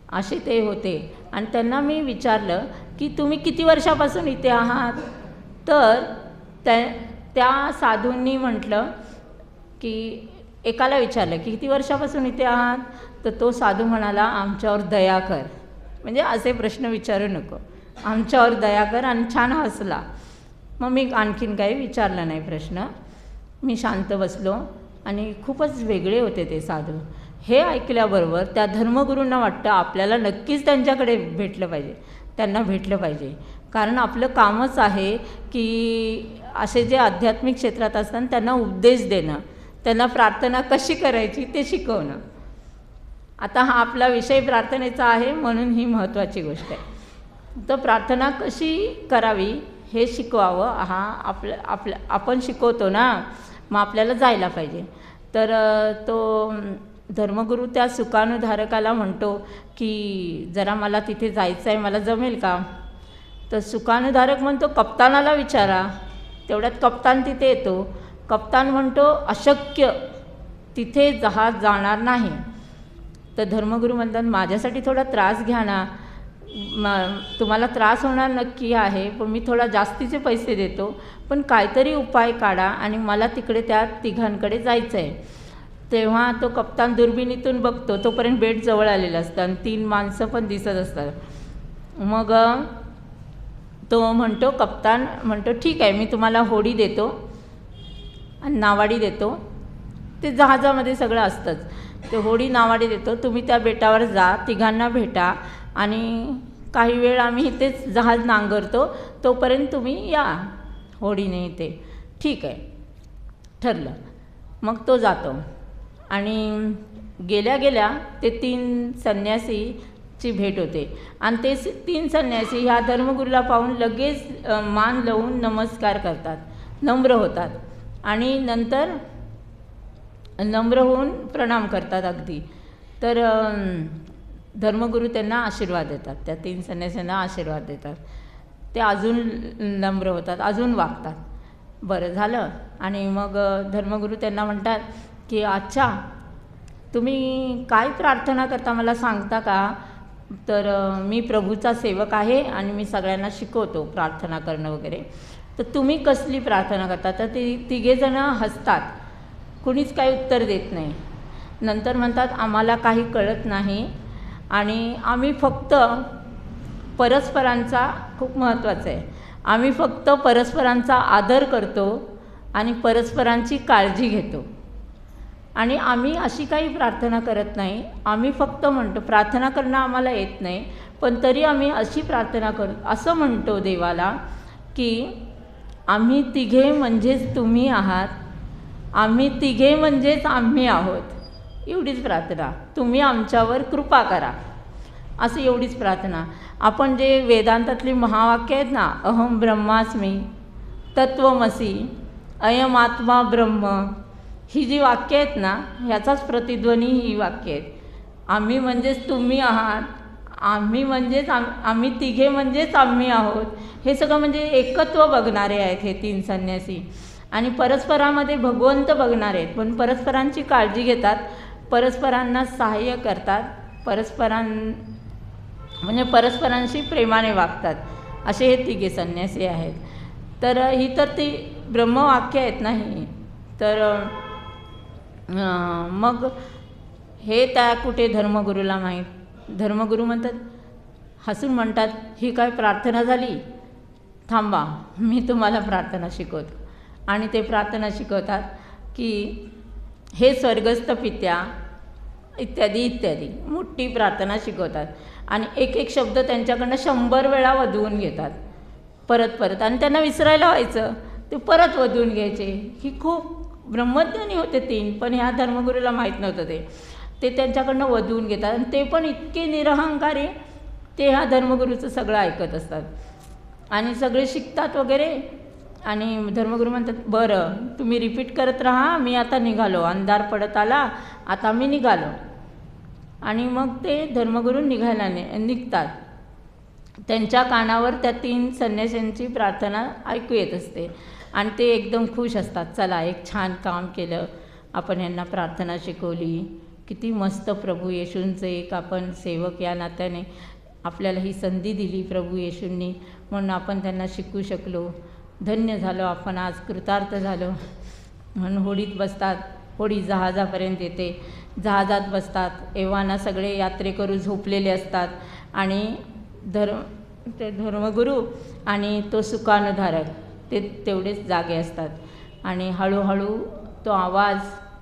असे ते होते. आणि त्यांना मी विचारलं की तुम्ही किती वर्षापासून इथे आहात? तर त्या साधूंनी म्हटलं की एकाला विचारलं की किती वर्षापासून इथे आहात? तर तो साधू म्हणाला, आमच्यावर दया कर, म्हणजे असे प्रश्न विचारू नको, आमच्यावर दया कर, आणि छान हसला. मग मी आणखीन काही विचारलं नाही प्रश्न. मी शांत बसलो आणि खूपच वेगळे होते ते साधू. हे ऐकल्याबरोबर त्या धर्मगुरूंना वाटतं आपल्याला नक्कीच त्यांच्याकडे त्यांना भेटलं पाहिजे. कारण आपलं कामच आहे की असे जे आध्यात्मिक क्षेत्रात असतात त्यांना उपदेश देणं, त्यांना प्रार्थना कशी करायची ते शिकवणं. आता हा आपला विषय प्रार्थनेचा आहे म्हणून ही महत्त्वाची गोष्ट आहे. तर प्रार्थना कशी करावी हे शिकवावं, आपण शिकवतो ना, मग आपल्याला जायला पाहिजे. तर तो धर्मगुरू त्या सुकानुधारकाला म्हणतो की जरा मला तिथे जायचं आहे, मला जमेल का? तर सुकानुधारक म्हणतो कप्तानाला विचारा. तेवढ्यात कप्तान तिथे येतो. कप्तान म्हणतो अशक्य, तिथे जहाज जाणार नाही. तर धर्मगुरू म्हणतात माझ्यासाठी थोडा त्रास घ्या ना, तुम्हाला त्रास होणार नक्की आहे, पण मी थोडा जास्तीचे पैसे देतो, पण काहीतरी उपाय काढा आणि मला तिकडे त्या तिघांकडे जायचं आहे. तेव्हा तो कप्तान दुर्बिणीतून बघतो, तोपर्यंत बेट जवळ आलेलं असतं आणि 3 माणसं पण दिसत असतात. मग तो म्हणतो, कप्तान म्हणतो ठीक आहे, मी तुम्हाला होडी देतो आणि नावाडी देतो, ते जहाजामध्ये सगळं असतंच, ते होडी नावाडी देतो, तुम्ही त्या बेटावर जा, तिघांना भेटा आणि काही वेळ आम्ही इथेच जहाज नांगरतो, तोपर्यंत तुम्ही या होडीने इथे. ठीक आहे, ठरलं. मग तो जातो आणि गेल्या गेल्या ते 3 संन्यासीची भेट होते आणि ते 3 संन्यासी ह्या धर्मगुरूला पाहून लगेच मान लावून नमस्कार करतात, नम्र होतात आणि नंतर नम्र होऊन प्रणाम करतात अगदी. तर धर्मगुरू त्यांना आशीर्वाद देतात, त्या 3 संन्यासींना आशीर्वाद देतात. ते अजून नम्र होतात, अजून वागतात. बरं झालं. आणि मग धर्मगुरू त्यांना म्हणतात की अच्छा, तुम्ही काय प्रार्थना करता मला सांगता का? तर मी प्रभूचा सेवक आहे आणि मी सगळ्यांना शिकवतो प्रार्थना करणं वगैरे. तर तुम्ही कसली प्रार्थना करता? तर तिघेजणं हसतात, कुणीच काही उत्तर देत नाही. नंतर म्हणतात आम्हाला काही कळत नाही आणि आम्ही फक्त परस्परांचा, खूप महत्त्वाचं आहे, आम्ही फक्त परस्परांचा आदर करतो आणि परस्परांची काळजी घेतो आणि आम्ही अशी काही प्रार्थना करत नाही. आम्ही फक्त म्हणतो, प्रार्थना करणं आम्हाला येत नाही, पण तरी आम्ही अशी प्रार्थना करू, असं म्हणतो देवाला की आम्ही तिघे म्हणजेच तुम्ही आहात, आम्ही तिघे म्हणजेच आम्ही आहोत. एवढीच प्रार्थना, तुम्ही आमच्यावर कृपा करा, असं एवढीच प्रार्थना. आपण जे वेदांतातली महावाक्य आहेत ना, अहम ब्रह्मास्मी, तत्वमसी, अयम आत्मा ब्रह्म, ही जी वाक्य आहेत ना, ह्याचाच प्रतिध्वनी ही वाक्य आहेत. आम्ही म्हणजेच तुम्ही आहात, आम्ही म्हणजेच आम्ही तिघे म्हणजेच आम्ही आहोत, हे सगळं म्हणजे एकत्व बघणारे आहेत हे 3 संन्यासी. आणि परस्परामध्ये भगवंत बघणारे आहेत, पण परस्परांची काळजी घेतात, परस्परांना सहाय्य करतात, म्हणजे परस्परांशी प्रेमाने वागतात, असे हे तिघे संन्यासी आहेत. तर ही तर ती ब्रह्मवाक्य आहेत ना ही. तर मग हे त्या कुठे धर्मगुरूला माहीत. धर्मगुरू म्हणतात, हसून म्हणतात, ही काय प्रार्थना झाली, थांबा मी तुम्हाला प्रार्थना शिकवतो. आणि ते प्रार्थना शिकवतात की हे स्वर्गस्थ पित्या इत्यादी इत्यादी मोठी प्रार्थना शिकवतात. आणि एक एक शब्द त्यांच्याकडनं 100 वेळा वधवून घेतात परत परत, आणि त्यांना विसरायला व्हायचं, ते परत वधवून घ्यायचे. ही खूप ब्रह्मज्ञानी होते 3, पण ह्या धर्मगुरूला माहीत नव्हतं. ते त्यांच्याकडनं वधवून घेतात, आणि ते पण इतके निरहंकारी, ते ह्या धर्मगुरूचं सगळं ऐकत असतात आणि सगळे शिकतात वगैरे. आणि धर्मगुरू म्हणतात, बरं तुम्ही रिपीट करत राहा, मी आता निघालो, अंधार पडत आला, आता मी निघालो. आणि मग ते धर्मगुरू निघायला निघतात. त्यांच्या कानावर त्या 3 संन्याशांची प्रार्थना ऐकू येत असते, आणि ते एकदम खुश असतात. चला, एक छान काम केलं आपण, यांना प्रार्थना शिकवली, किती मस्त प्रभू येशूंचं एक आपण सेवक या नात्याने आपल्याला ही संधी दिली प्रभू येशूंनी, म्हणून आपण त्यांना शिकवू शकलो, धन्य झालो आपण, आज कृतार्थ झालो. म्हणून होडीत बसतात, होडी जहाजापर्यंत येते, जहाजात बसतात. एव्हाना सगळे यात्रेकरू झोपलेले असतात, आणि ते धर्मगुरू आणि तो सुकानुधारक ते तेवढेच जागे असतात. आणि हळूहळू तो आवाज,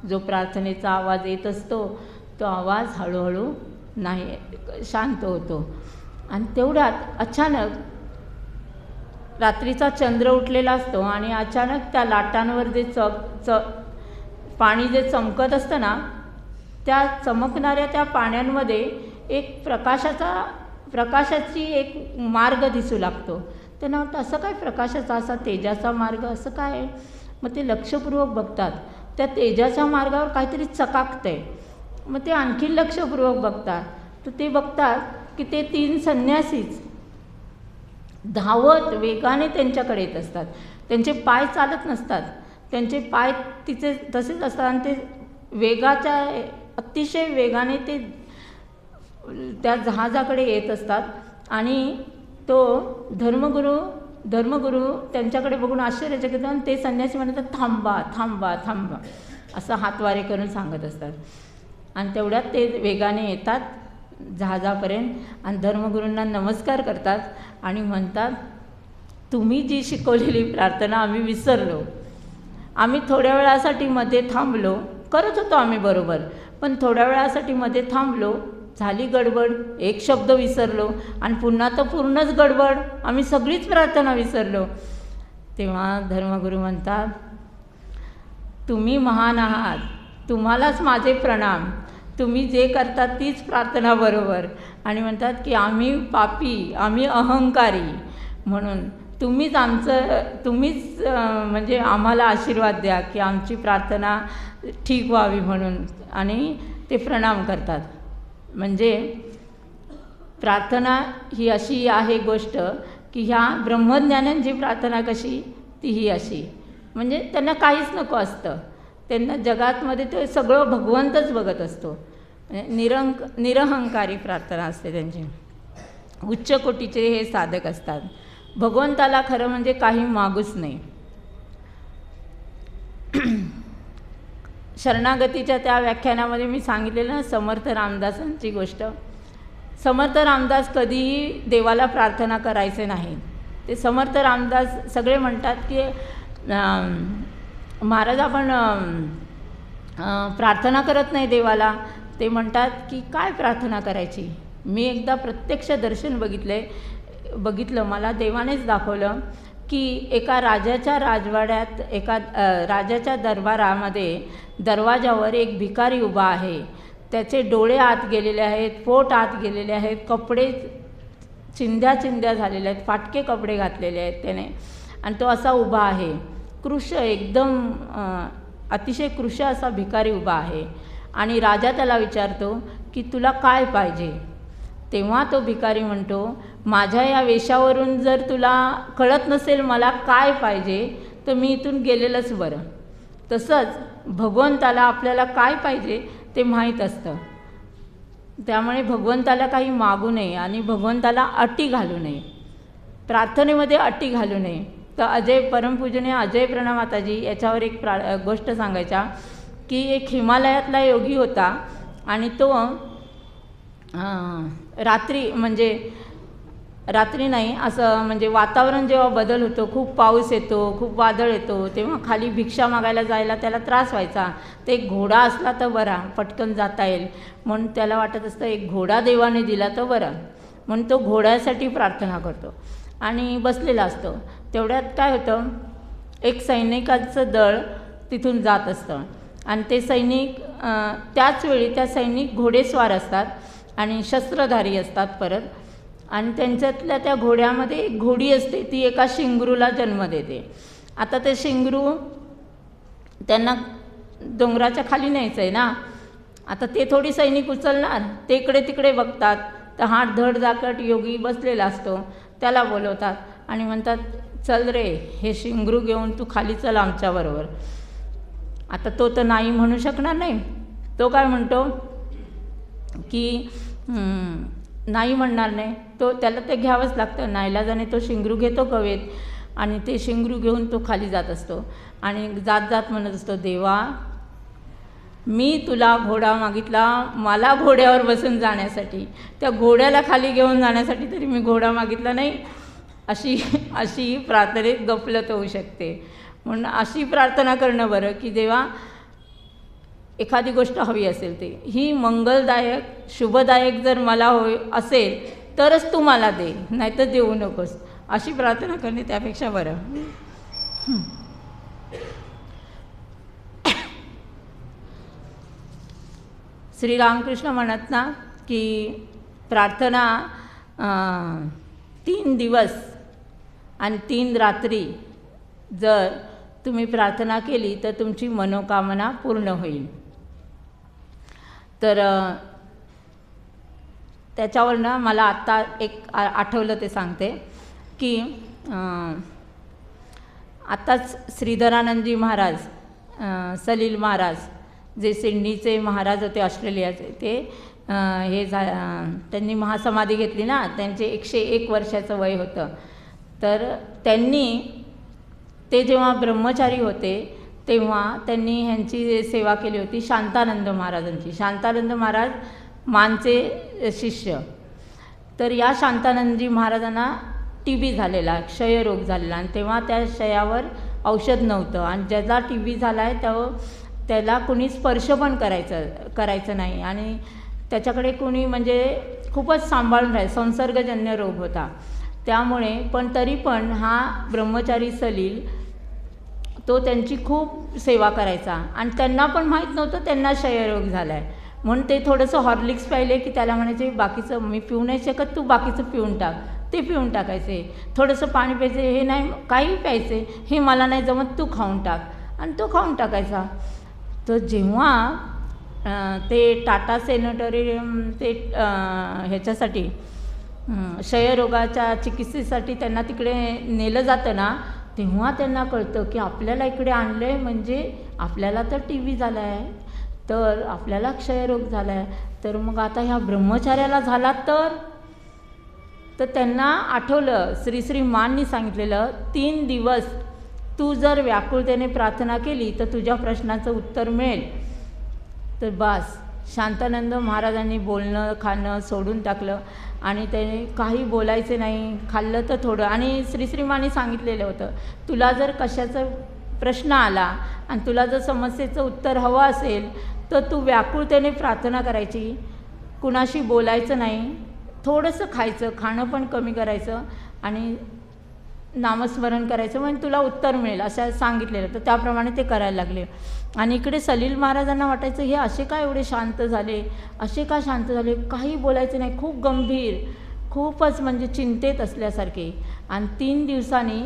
जो प्रार्थनेचा आवाज येत असतो, तो आवाज हळूहळू नाही शांत होतो. आणि तेवढ्यात अचानक रात्रीचा चंद्र उठलेला असतो, आणि अचानक त्या लाटांवर जे पाणी जे चमकत असतं ना, त्या चमकणाऱ्या त्या पाण्यांमध्ये एक प्रकाशाची एक मार्ग दिसू लागतो. त्यांना वाटतं, असं काय प्रकाशाचा, असा तेजाचा मार्ग, असं काय? मग ते लक्षपूर्वक बघतात, त्या तेजाच्या मार्गावर काहीतरी चकाकतंय. मग ते आणखी लक्षपूर्वक बघतात, तर ते बघतात की ते 3 संन्यासीच धावत वेगाने त्यांच्याकडे येत असतात. त्यांचे पाय चालत नसतात, त्यांचे पाय तिचे तसेच असतात, आणि ते वेगाच्या अतिशय वेगाने ते त्या जहाजाकडे येत असतात. आणि तो धर्मगुरू त्यांच्याकडे बघून आश्चर्यचकित होतात, आणि ते संन्यासी म्हणतात, थांबा थांबा थांबा, असं हातवारे करून सांगत असतात. आणि तेवढ्यात ते वेगाने येतात जहाजापर्यंत, आणि धर्मगुरूंना नमस्कार करतात आणि म्हणतात, तुम्ही जी शिकवलेली प्रार्थना आम्ही विसरलो, आम्ही थोड्या वेळासाठी मध्ये थांबलो, करत होतो आम्ही बरोबर, पण थोड्या वेळासाठी मध्ये थांबलो, झाली गडबड, एक शब्द विसरलो, आणि पुन्हा तर पूर्णच गडबड, आम्ही सगळीच प्रार्थना विसरलो. तेव्हा धर्मगुरू म्हणतात, तुम्ही महान आहात, तुम्हालाच माझे प्रणाम, तुम्ही जे करता तीच प्रार्थना बरोबर. आणि म्हणतात की आम्ही पापी, आम्ही अहंकारी, म्हणून तुम्हीच म्हणजे आम्हाला आशीर्वाद द्या की आमची प्रार्थना ठीक व्हावी म्हणून. आणि ते प्रणाम करतात. म्हणजे प्रार्थना ही अशी आहे गोष्ट की ह्या ब्रह्मज्ञानांची प्रार्थना कशी, तीही अशी, म्हणजे त्यांना काहीच नको असतं, त्यांना जगातमध्ये ते सगळं भगवंतच बघत असतो. निरहंकारी प्रार्थना असते त्यांची. उच्च कोटीचे हे साधक असतात. भगवंताला खरं म्हणजे काही मागूच नाही. शरणागतीच्या त्या व्याख्यानामध्ये मी सांगितलेलं ना समर्थ रामदासांची गोष्ट. समर्थ रामदास कधीही देवाला प्रार्थना करायचे नाही. ते समर्थ रामदास सगळे म्हणतात की महाराज आपण प्रार्थना करत नाही देवाला. ते म्हणतात की काय प्रार्थना करायची, मी एकदा प्रत्यक्ष दर्शन बघितलं, मला देवानेच दाखवलं की एका राजाच्या राजवाड्यात, एका राजाच्या दरबारामध्ये दरवाजावर एक भिकारी उभा आहे. त्याचे डोळे आत गेलेले आहेत, पोट आत गेलेले आहेत, कपडे चिंध्या झालेले आहेत, फाटके कपडे घातलेले आहेत त्याने, आणि तो असा उभा आहे. कृश एकदम अतिशय कृश असा भिकारी उभा आहे. आणि राजा त्याला विचारतो की तुला काय पाहिजे. तेव्हा तो भिकारी म्हणतो, माझ्या या वेशावरून जर तुला कळत नसेल मला काय पाहिजे तर मी इथून गेलेलंच बरं. तसंच भगवंताला आपल्याला काय पाहिजे ते माहीत असतं. त्यामुळे भगवंताला काही मागू नये आणि भगवंताला अटी घालू नये, प्रार्थनेमध्ये अटी घालू नये. तर परमपूजनीय अजय प्रणा माताजी याच्यावर एक गोष्ट सांगायच्या की एक हिमालयातला योगी होता आणि तो रात्री नाही असं म्हणजे वातावरण जेव्हा बदल होतो, खूप पाऊस येतो, खूप वादळ येतो, तेव्हा खाली भिक्षा मागायला जायला त्याला त्रास व्हायचा. ते घोडा असला तर बरा, पटकन जाता येईल म्हणून त्याला वाटत असतं एक घोडा देवाने दिला तर बरा, म्हणून तो घोड्यासाठी प्रार्थना करतो आणि बसलेला असतो. तेवढ्यात काय होतं, एक सैनिकाचं दळ तिथून जात असतं आणि ते सैनिक त्याच वेळी त्या सैनिक घोडेस्वार असतात आणि शस्त्रधारी असतात परत. आणि त्यांच्यातल्या त्या घोड्यामध्ये एक घोडी असते, ती एका शिंगरूला जन्म देते. आता ते शिंगरू त्यांना डोंगराच्या खाली न्यायचं आहे ना, आता ते थोडी सैनिक उचलणार, ते इकडे तिकडे बघतात. तर हा धडधाकट योगी बसलेला असतो, त्याला बोलवतात आणि म्हणतात, चल रे हे शिंगरू घेऊन तू खाली चल आमच्याबरोबर. आता तो तर नाही म्हणू शकणार नाही. तो काय म्हणतो की नाही म्हणणार नाही, त्याला ते घ्यावंच लागतं. नाईलाजाने तो शिंगरू घेतो कवेत आणि ते शिंगरू घेऊन तो खाली जात असतो आणि जात म्हणत असतो, देवा मी तुला घोडा मागितला मला घोड्यावर बसून जाण्यासाठी, त्या घोड्याला खाली घेऊन जाण्यासाठी तरी मी घोडा मागितला नाही. अशी प्रार्थनेत गफलत होऊ शकते. म्हणून अशी प्रार्थना करणं बरं की देवा एखादी गोष्ट हवी असेल ते ही मंगलदायक शुभदायक जर मला असेल तरच तू मला दे, नाहीतर देऊ नकोस. अशी प्रार्थना करणे त्यापेक्षा बरं. श्रीरामकृष्ण म्हणत ना की प्रार्थना 3 दिवस आणि 3 रात्री जर तुम्ही प्रार्थना केली तर तुमची मनोकामना पूर्ण होईल. तर त्याच्यावरनं मला आत्ता एक आठवलं ते सांगते की आत्ताच श्रीधरानंदजी महाराज, सलील महाराज जे सिडनीचे महाराज होते ऑस्ट्रेलियाचे, ते त्यांनी महासमाधी घेतली ना, त्यांचे 101 वर्षाचं वय होतं. तर ते जेव्हा ब्रह्मचारी होते तेव्हा त्यांनी ह्यांची सेवा केली होती, शांतानंद महाराजांची. शांतानंद महाराज मानचे शिष्य. तर या शांतानंदजी महाराजांना TB झालेला, क्षयरोग झालेला, आणि तेव्हा त्या क्षयावर औषध नव्हतं आणि ज्याला TB झाला आहे त्याला कुणी स्पर्श पण करायचं नाही आणि त्याच्याकडे कुणी म्हणजे खूपच सांभाळून राहायचं, संसर्गजन्य रोग होता. त्यामुळे तरी पण हा ब्रह्मचारी सलील तो त्यांची खूप सेवा करायचा आणि त्यांना पण माहीत नव्हतं त्यांना क्षयरोग झाला आहे. म्हणून ते थोडंसं हॉर्लिक्स प्यायले की त्याला म्हणायचे बाकीचं मी पिऊ नाही शकत, तू बाकीचं पिऊन टाक. ते पिऊन टाकायचे. थोडंसं पाणी प्यायचे, हे नाही काही प्यायचे, हे मला नाही जमत तू खाऊन टाक, आणि तो खाऊन टाकायचा. तर जेव्हा ते टाटा सेनेटोरियम ते ह्याच्यासाठी क्षयरोगाच्या चिकित्सेसाठी त्यांना तिकडे नेलं जातं ना, तेव्हा त्यांना कळतं की आपल्याला इकडे आणलं आहे म्हणजे आपल्याला तर TB झाला आहे, तर आपल्याला क्षयरोग झाला आहे, तर मग आता ह्या ब्रह्मचार्याला झाला तर त्यांना आठवलं श्री माननी सांगितलेलं 3 दिवस तू जर व्याकुळतेने प्रार्थना केली तर तुझ्या प्रश्नाचं उत्तर मिळेल. तर बस शांतानंद महाराजांनी बोलणं खाणं सोडून टाकलं आणि त्याने काही बोलायचे नाही, खाल्लं तर थोडं. आणि श्रीमानी सांगितलेलं होतं, तुला जर कशाचा प्रश्न आला आणि तुला जर समस्येचं उत्तर हवं असेल तर तू व्याकुळतेने प्रार्थना करायची, कुणाशी बोलायचं नाही, थोडंसं खायचं, खाणं पण कमी करायचं आणि नामस्मरण करायचं म्हणजे तुला उत्तर मिळेल असं सांगितलेलं. तर त्याप्रमाणे ते करायला लागले. आणि इकडे सलील महाराजांना वाटायचं हे असे का एवढे शांत झाले, असे का शांत झाले, काही बोलायचं नाही, खूप गंभीर, खूपच म्हणजे चिंतेत असल्यासारखे. आणि 3 दिवसांनी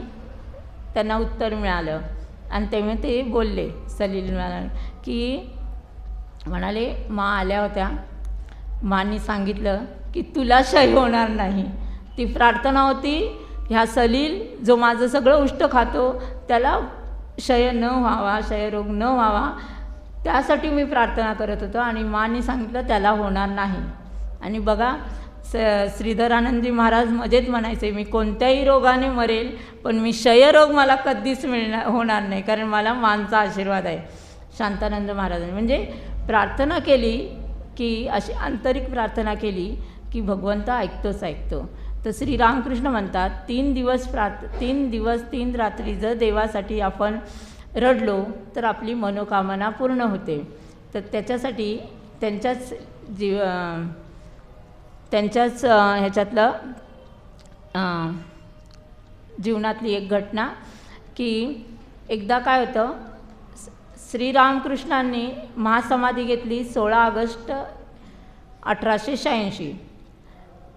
त्यांना उत्तर मिळालं आणि तेव्हा ते बोलले सलील महाराज की म्हणाले मा आल्या होत्या, मांनी सांगितलं की तुला क्षय होणार नाही. ती प्रार्थना होती ह्या सलील जो माझं सगळं उष्ट खातो त्याला क्षय न व्हावा, क्षयरोग न व्हावा, त्यासाठी मी प्रार्थना करत होतो आणि मांनी सांगितलं त्याला होणार नाही. आणि बघा श्रीधरानंदजी महाराज मजेत म्हणायचे मी कोणत्याही रोगाने मरेल पण मी क्षयरोग मला कधीच होणार नाही, कारण मला मांचा आशीर्वाद आहे. शांतानंद महाराजांनी म्हणजे प्रार्थना केली की अशी आंतरिक प्रार्थना केली की भगवंत ऐकतोच ऐकतो. तर श्रीरामकृष्ण म्हणतात 3 दिवस 3 रात्री जर देवासाठी आपण रडलो तर आपली मनोकामना पूर्ण होते. तर त्याच्यासाठी त्यांच्याच ह्याच्यातलं जीवनातली एक घटना की एकदा काय होतं, श्रीरामकृष्णांनी महासमाधी घेतली 16 ऑगस्ट 1886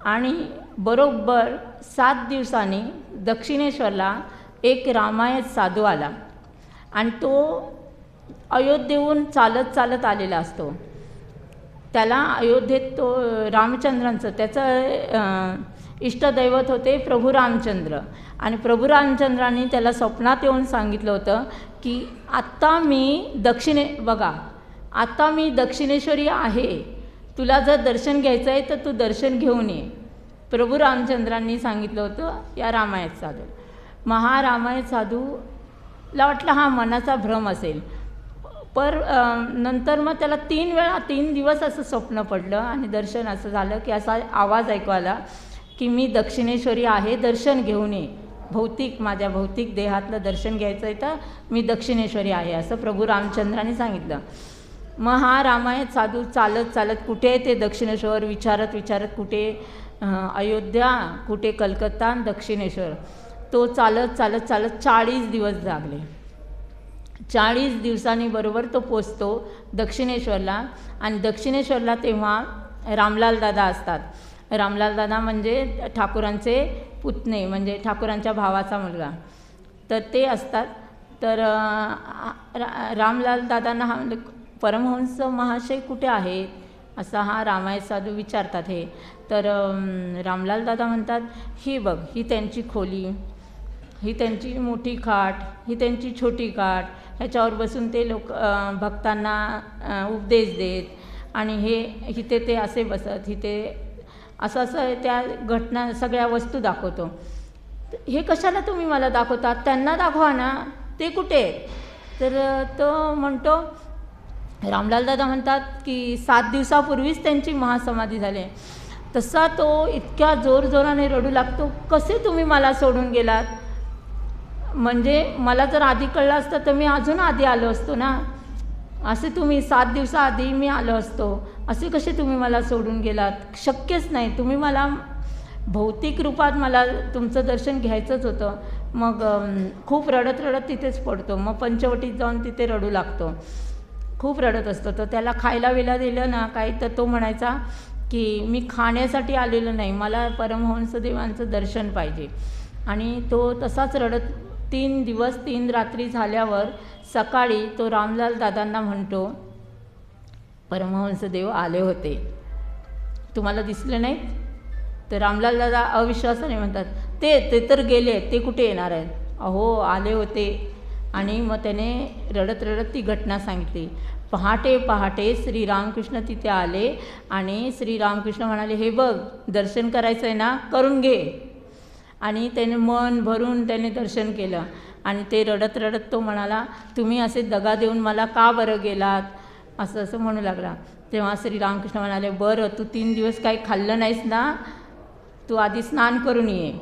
आणि बरोबर 7 दिवसांनी दक्षिणेश्वरला एक रामायण साधू आला आणि तो अयोध्येहून चालत आलेला असतो. त्याला अयोध्येत तो रामचंद्रांचं त्याचं इष्टदैवत होते प्रभू रामचंद्र. आणि प्रभू रामचंद्रांनी त्याला स्वप्नात येऊन सांगितलं होतं की आता मी दक्षिणेश्वरी आहे, तुला जर दर्शन घ्यायचं आहे तर तू दर्शन घेऊन ये. प्रभू रामचंद्रांनी सांगितलं होतं या रामायण साधू. रामायण साधूला वाटलं हा मनाचा भ्रम असेल, नंतर मग त्याला 3 दिवस असं स्वप्न पडलं आणि दर्शन असं झालं की असा आवाज ऐकू आला की मी दक्षिणेश्वरी आहे, दर्शन घेऊन ये. माझ्या भौतिक देहातलं दर्शन घ्यायचं आहे तर मी दक्षिणेश्वरी आहे असं प्रभू रामचंद्रांनी सांगितलं. मग हा रामायण साधू चालत कुठे ते दक्षिणेश्वर विचारत कुठे अयोध्या, कुठे कलकत्ता, दक्षिणेश्वर. तो चालत 40 दिवस लागले. 40 दिवसांनी बरोबर तो पोचतो दक्षिणेश्वरला. आणि दक्षिणेश्वरला तेव्हा रामलाल दादा असतात. रामलाल दादा म्हणजे ठाकूरांचे पुतणे, म्हणजे ठाकूरांच्या भावाचा मुलगा. तर ते असतात. तर रामलाल दादांना हा परमहंस महाशय कुठे आहेत असा हा रामायण साधू विचारतात. हे तर रामलाल दादा म्हणतात ही बघ, ही त्यांची खोली, ही त्यांची मोठी खाट, ही त्यांची छोटी खाट, ह्याच्यावर बसून ते लोक भक्तांना उपदेश देत आणि इथे ते असे बसत, इथे असं त्या घटना सगळ्या वस्तू दाखवतो. हे कशाला तुम्ही मला दाखवतात, त्यांना दाखवा ना, ते कुठे? तर तो म्हणतो रामलाल दादा म्हणतात की 7 दिवसापूर्वीच त्यांची महासमाधी झाली. तसा तो इतक्या जोराने रडू लागतो, कसे तुम्ही मला सोडून गेलात, म्हणजे मला जर आधी कळलं असतं तर मी अजून आधी आलो असतो ना, असे तुम्ही 7 दिवसाआधी मी आलो असतो, असे कसे तुम्ही मला सोडून गेलात, शक्यच नाही, तुम्ही मला भौतिक रूपात मला तुमचं दर्शन घ्यायचंच होतं. मग खूप रडत तिथेच पडतो. मग पंचवटीत जाऊन तिथे रडू लागतो, खूप रडत असतो. तर त्याला खायला वेला दिलं ना काही, तर तो म्हणायचा की मी खाण्यासाठी आलेलो नाही, मला परमहंस देवांचं दर्शन पाहिजे. आणि तो तसाच रडत 3 दिवस 3 रात्री झाल्यावर सकाळी तो रामलाल दादांना म्हणतो परमहंस देव आले होते, तुम्हाला दिसले नाहीत? तर रामलाल दादा अविश्वासाने म्हणतात ते तर गेले, ते कुठे येणार आहेत, अहो आले होते. आणि मग त्याने रडत ती घटना सांगितली. पहाटे श्रीरामकृष्ण तिथे आले आणि श्रीरामकृष्ण म्हणाले हे बघ, दर्शन करायचं आहे ना, करून घे. आणि त्याने मन भरून त्याने दर्शन केलं. आणि ते रडत तो म्हणाला तुम्ही असे दगा देऊन मला का बरं गेलात, असं म्हणू लागला. तेव्हा श्रीरामकृष्ण म्हणाले बरं, तू 3 दिवस काही खाल्लं नाहीस ना, तू आधी स्नान करून ये.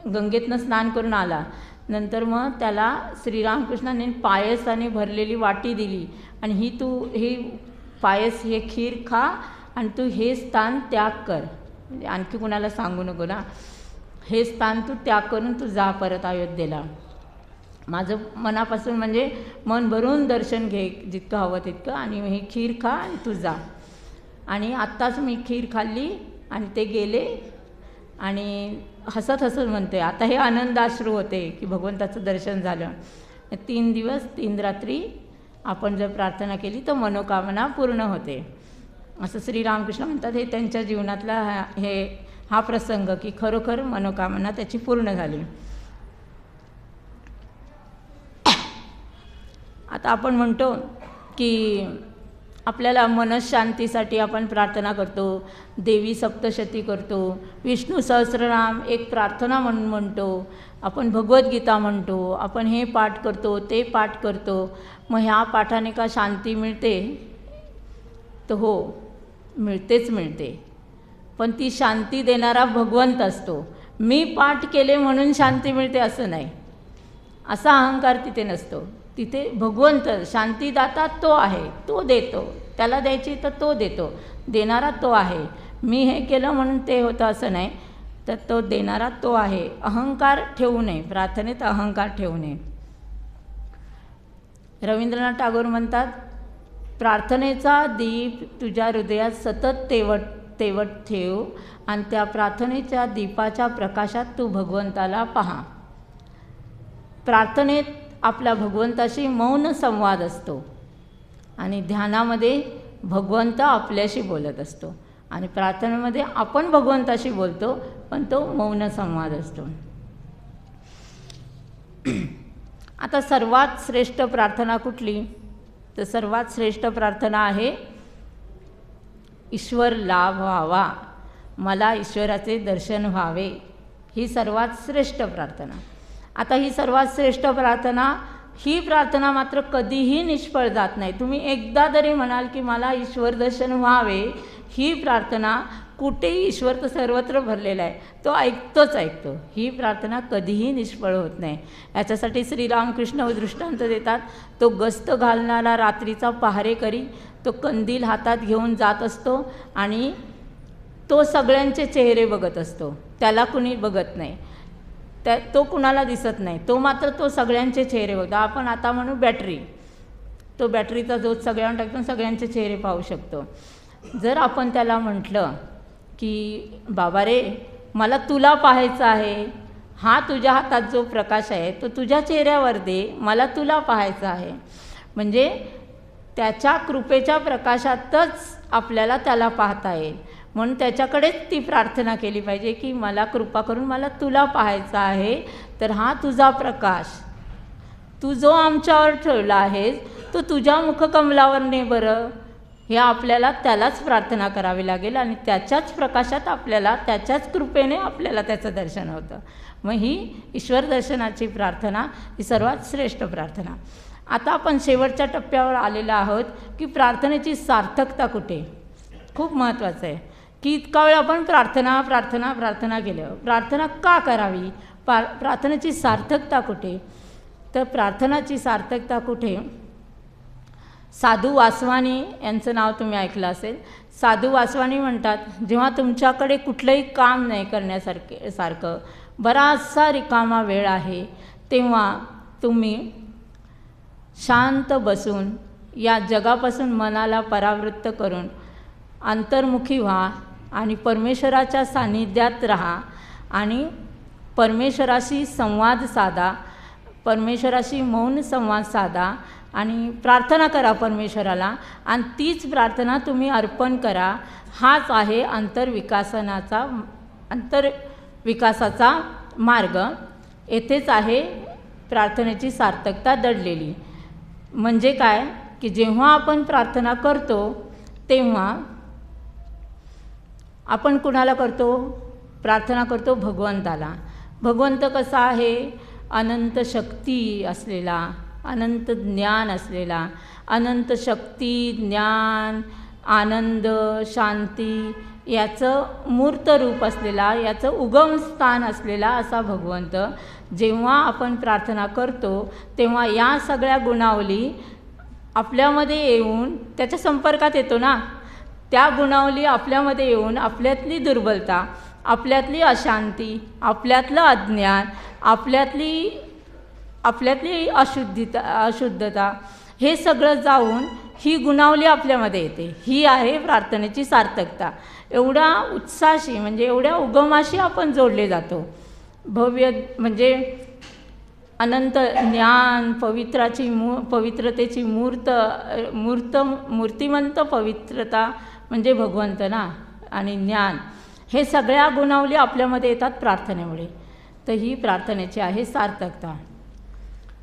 गंगेतनं स्नान करून आला. नंतर मग त्याला श्रीरामकृष्णाने पायसाने भरलेली वाटी दिली आणि ही पायस, हे खीर खा आणि तू हे स्थान त्याग कर. म्हणजे आणखी कुणाला सांगू नको ना, हे स्थान तू त्याग करून तू जा परत अयोध्येला. माझं मनापासून म्हणजे मन भरून दर्शन घे जितकं हवं तितकं, आणि हे खीर खा आणि तू जा. आणि आत्ताच मी खीर खाल्ली आणि ते गेले आणि हसत हसत म्हणते, आता हे आनंदाश्रू होते की भगवंताचं दर्शन झालं. 3 दिवस 3 रात्री आपण जर प्रार्थना केली तर मनोकामना पूर्ण होते, असं श्रीरामकृष्ण म्हणतात. हे त्यांच्या जीवनातला हा प्रसंग की खरोखर मनोकामना त्याची पूर्ण झाली. आता आपण म्हणतो की आपल्याला मनशांतीसाठी आपण प्रार्थना करतो, देवी सप्तशती करतो, विष्णू सहस्रनाम एक प्रार्थना म्हणून म्हणतो, आपण भगवद्गीता म्हणतो, आपण हे पाठ करतो ते पाठ करतो. मग ह्या पाठाने का शांती मिळते? तर हो, मिळतेच मिळते, पण ती शांती देणारा भगवंत असतो. मी पाठ केले म्हणून शांती मिळते असं नाही, असा अहंकार तिथे नसतो. तिथे भगवंत शांतीदाता तो आहे, तो देतो, त्याला द्यायची तर तो देतो, देणारा तो आहे. मी हे केलं म्हणून ते होतं असं नाही, तर तो देणारा तो आहे. अहंकार ठेवू नये, प्रार्थनेत अहंकार ठेवू नये. रवींद्रनाथ टागोर म्हणतात, प्रार्थनेचा दीप तुझ्या हृदयात सतत तेवत ठेव आणि त्या प्रार्थनेच्या दीपाच्या प्रकाशात तू भगवंताला पहा. प्रार्थनेत आपला भगवंताशी मौन संवाद असतो आणि ध्यानामध्ये भगवंत आपल्याशी बोलत असतो, आणि प्रार्थनेमध्ये आपण भगवंताशी बोलतो पण तो मौन संवाद असतो. आता सर्वात श्रेष्ठ प्रार्थना कुठली? तर सर्वात श्रेष्ठ प्रार्थना आहे ईश्वर लाभ व्हावा, मला ईश्वराचे दर्शन व्हावे. ही सर्वात श्रेष्ठ प्रार्थना. आता ही सर्वात श्रेष्ठ प्रार्थना, ही प्रार्थना मात्र कधीही निष्फळ जात नाही. तुम्ही एकदा तरी म्हणाल की मला ईश्वर दर्शन व्हावे, ही प्रार्थना कुठेही ईश्वर तर सर्वत्र भरलेला आहे, तो ऐकतो. ही प्रार्थना कधीही निष्फळ होत नाही. याच्यासाठी श्रीरामकृष्ण दृष्टांत देतात. तो गस्त घालणारा रात्रीचा पहारेकरी तो कंदील हातात घेऊन जात असतो आणि तो सगळ्यांचे चेहरे बघत असतो, त्याला कुणी बघत नाही, तो कुणाला दिसत नाही, तो मात्र तो सगळ्यांचे चेहरे बघतो. आपण आता म्हणू बॅटरी, तो बॅटरीचा जोत सगळ्यांना टाकून सगळ्यांचे चेहरे पाहू शकतो. जर आपण त्याला म्हटलं की बाबा रे, मला तुला पाहायचं आहे, हा तुझ्या हातात जो प्रकाश आहे तो तुझ्या चेहऱ्यावर दे, मला तुला पाहायचं आहे, म्हणजे त्याच्या कृपेच्या प्रकाशातच आपल्याला त्याला पाहता येईल. म्हणून त्याच्याकडेच ती प्रार्थना केली पाहिजे की मला कृपा करून मला तुला पाहायचं आहे, तर हा तुझा प्रकाश तू जो आमच्यावर ठेवला आहेस तो तुझ्या मुखकमलावर ने बरं. हे आपल्याला त्यालाच प्रार्थना करावी लागेल आणि त्याच्याच प्रकाशात आपल्याला, त्याच्याच कृपेने आपल्याला त्याचं दर्शन होतं. मग ही ईश्वर दर्शनाची प्रार्थना ही सर्वात श्रेष्ठ प्रार्थना. आता आपण शेवटच्या टप्प्यावर आलेलो आहोत की प्रार्थनेची सार्थकता कुठे. खूप महत्त्वाचं आहे की इतका वेळ आपण प्रार्थना केलं. प्रार्थना का करावी? प्रार्थनेची सार्थकता कुठे? तर प्रार्थनाची सार्थकता कुठे? साधू वासवानी यांचं नाव तुम्ही ऐकलं असेल. साधू वासवानी म्हणतात, जेव्हा तुमच्याकडे कुठलंही काम नाही करण्यासारखं बराचसा रिकामा वेळ आहे, तेव्हा तुम्ही शांत बसून या जगापासून मनाला परावृत्त करून अंतर्मुखी व्हा आणि परमेश्वराच्या सान्निध्यात राहा आणि परमेश्वराशी संवाद साधा, परमेश्वराशी मौन संवाद साधा आणि प्रार्थना करा परमेश्वराला, आणि तीच प्रार्थना तुम्ही अर्पण करा. हाच आहे अंतर्विकासाचा मार्ग. येथेच आहे प्रार्थनेची सार्थकता दडलेली. म्हणजे काय की जेव्हा आपण प्रार्थना करतो तेव्हा आपण कुणाला करतो? प्रार्थना करतो भगवंताला. भगवंत कसा आहे? अनंत शक्ती असलेला, अनंत ज्ञान असलेला, अनंत शक्ती, ज्ञान, आनंद, शांती याचं मूर्त रूप असलेला, याचं उगम स्थान असलेला असा भगवंत. जेव्हा आपण प्रार्थना करतो तेव्हा या सगळ्या गुणावली आपल्यामध्ये येऊन त्याच्या संपर्कात येतो ना, त्या गुणावली आपल्यामध्ये येऊन आपल्यातली दुर्बलता, आपल्यातली अशांती, आपल्यातलं अज्ञान, आपल्यातली अशुद्धता हे सगळं जाऊन ही गुणावली आपल्यामध्ये येते. ही आहे प्रार्थनेची सार्थकता. एवढ्या उत्साहाशी म्हणजे एवढ्या उगमाशी आपण जोडले जातो. भव्य म्हणजे अनंत ज्ञान, पवित्रतेची मूर्तिमंत पवित्रता म्हणजे भगवंत ना, आणि ज्ञान हे सगळ्या गुणावली आपल्यामध्ये येतात प्रार्थनेमुळे. तर ही प्रार्थनेची आहे सार्थकता.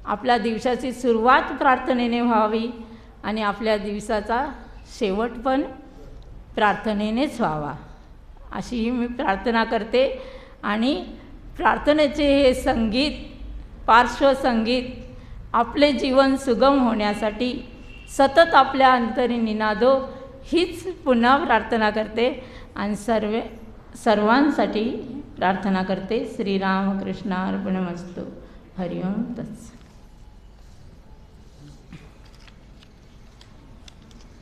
आपल्या दिवसाची सुरुवात प्रार्थनेने व्हावी आणि आपल्या दिवसाचा शेवट पण प्रार्थनेनेच व्हावा, अशी मी प्रार्थना करते. आणि प्रार्थनेचे हे संगीत, पार्श्वसंगीत आपले जीवन सुगम होण्यासाठी सतत आपल्या अंतरी निनादो हीच पुन्हा प्रार्थना करते आणि सर्वांसाठी प्रार्थना करते. श्रीरामकृष्णार्पणमस्तु. हरिओम तत्सत.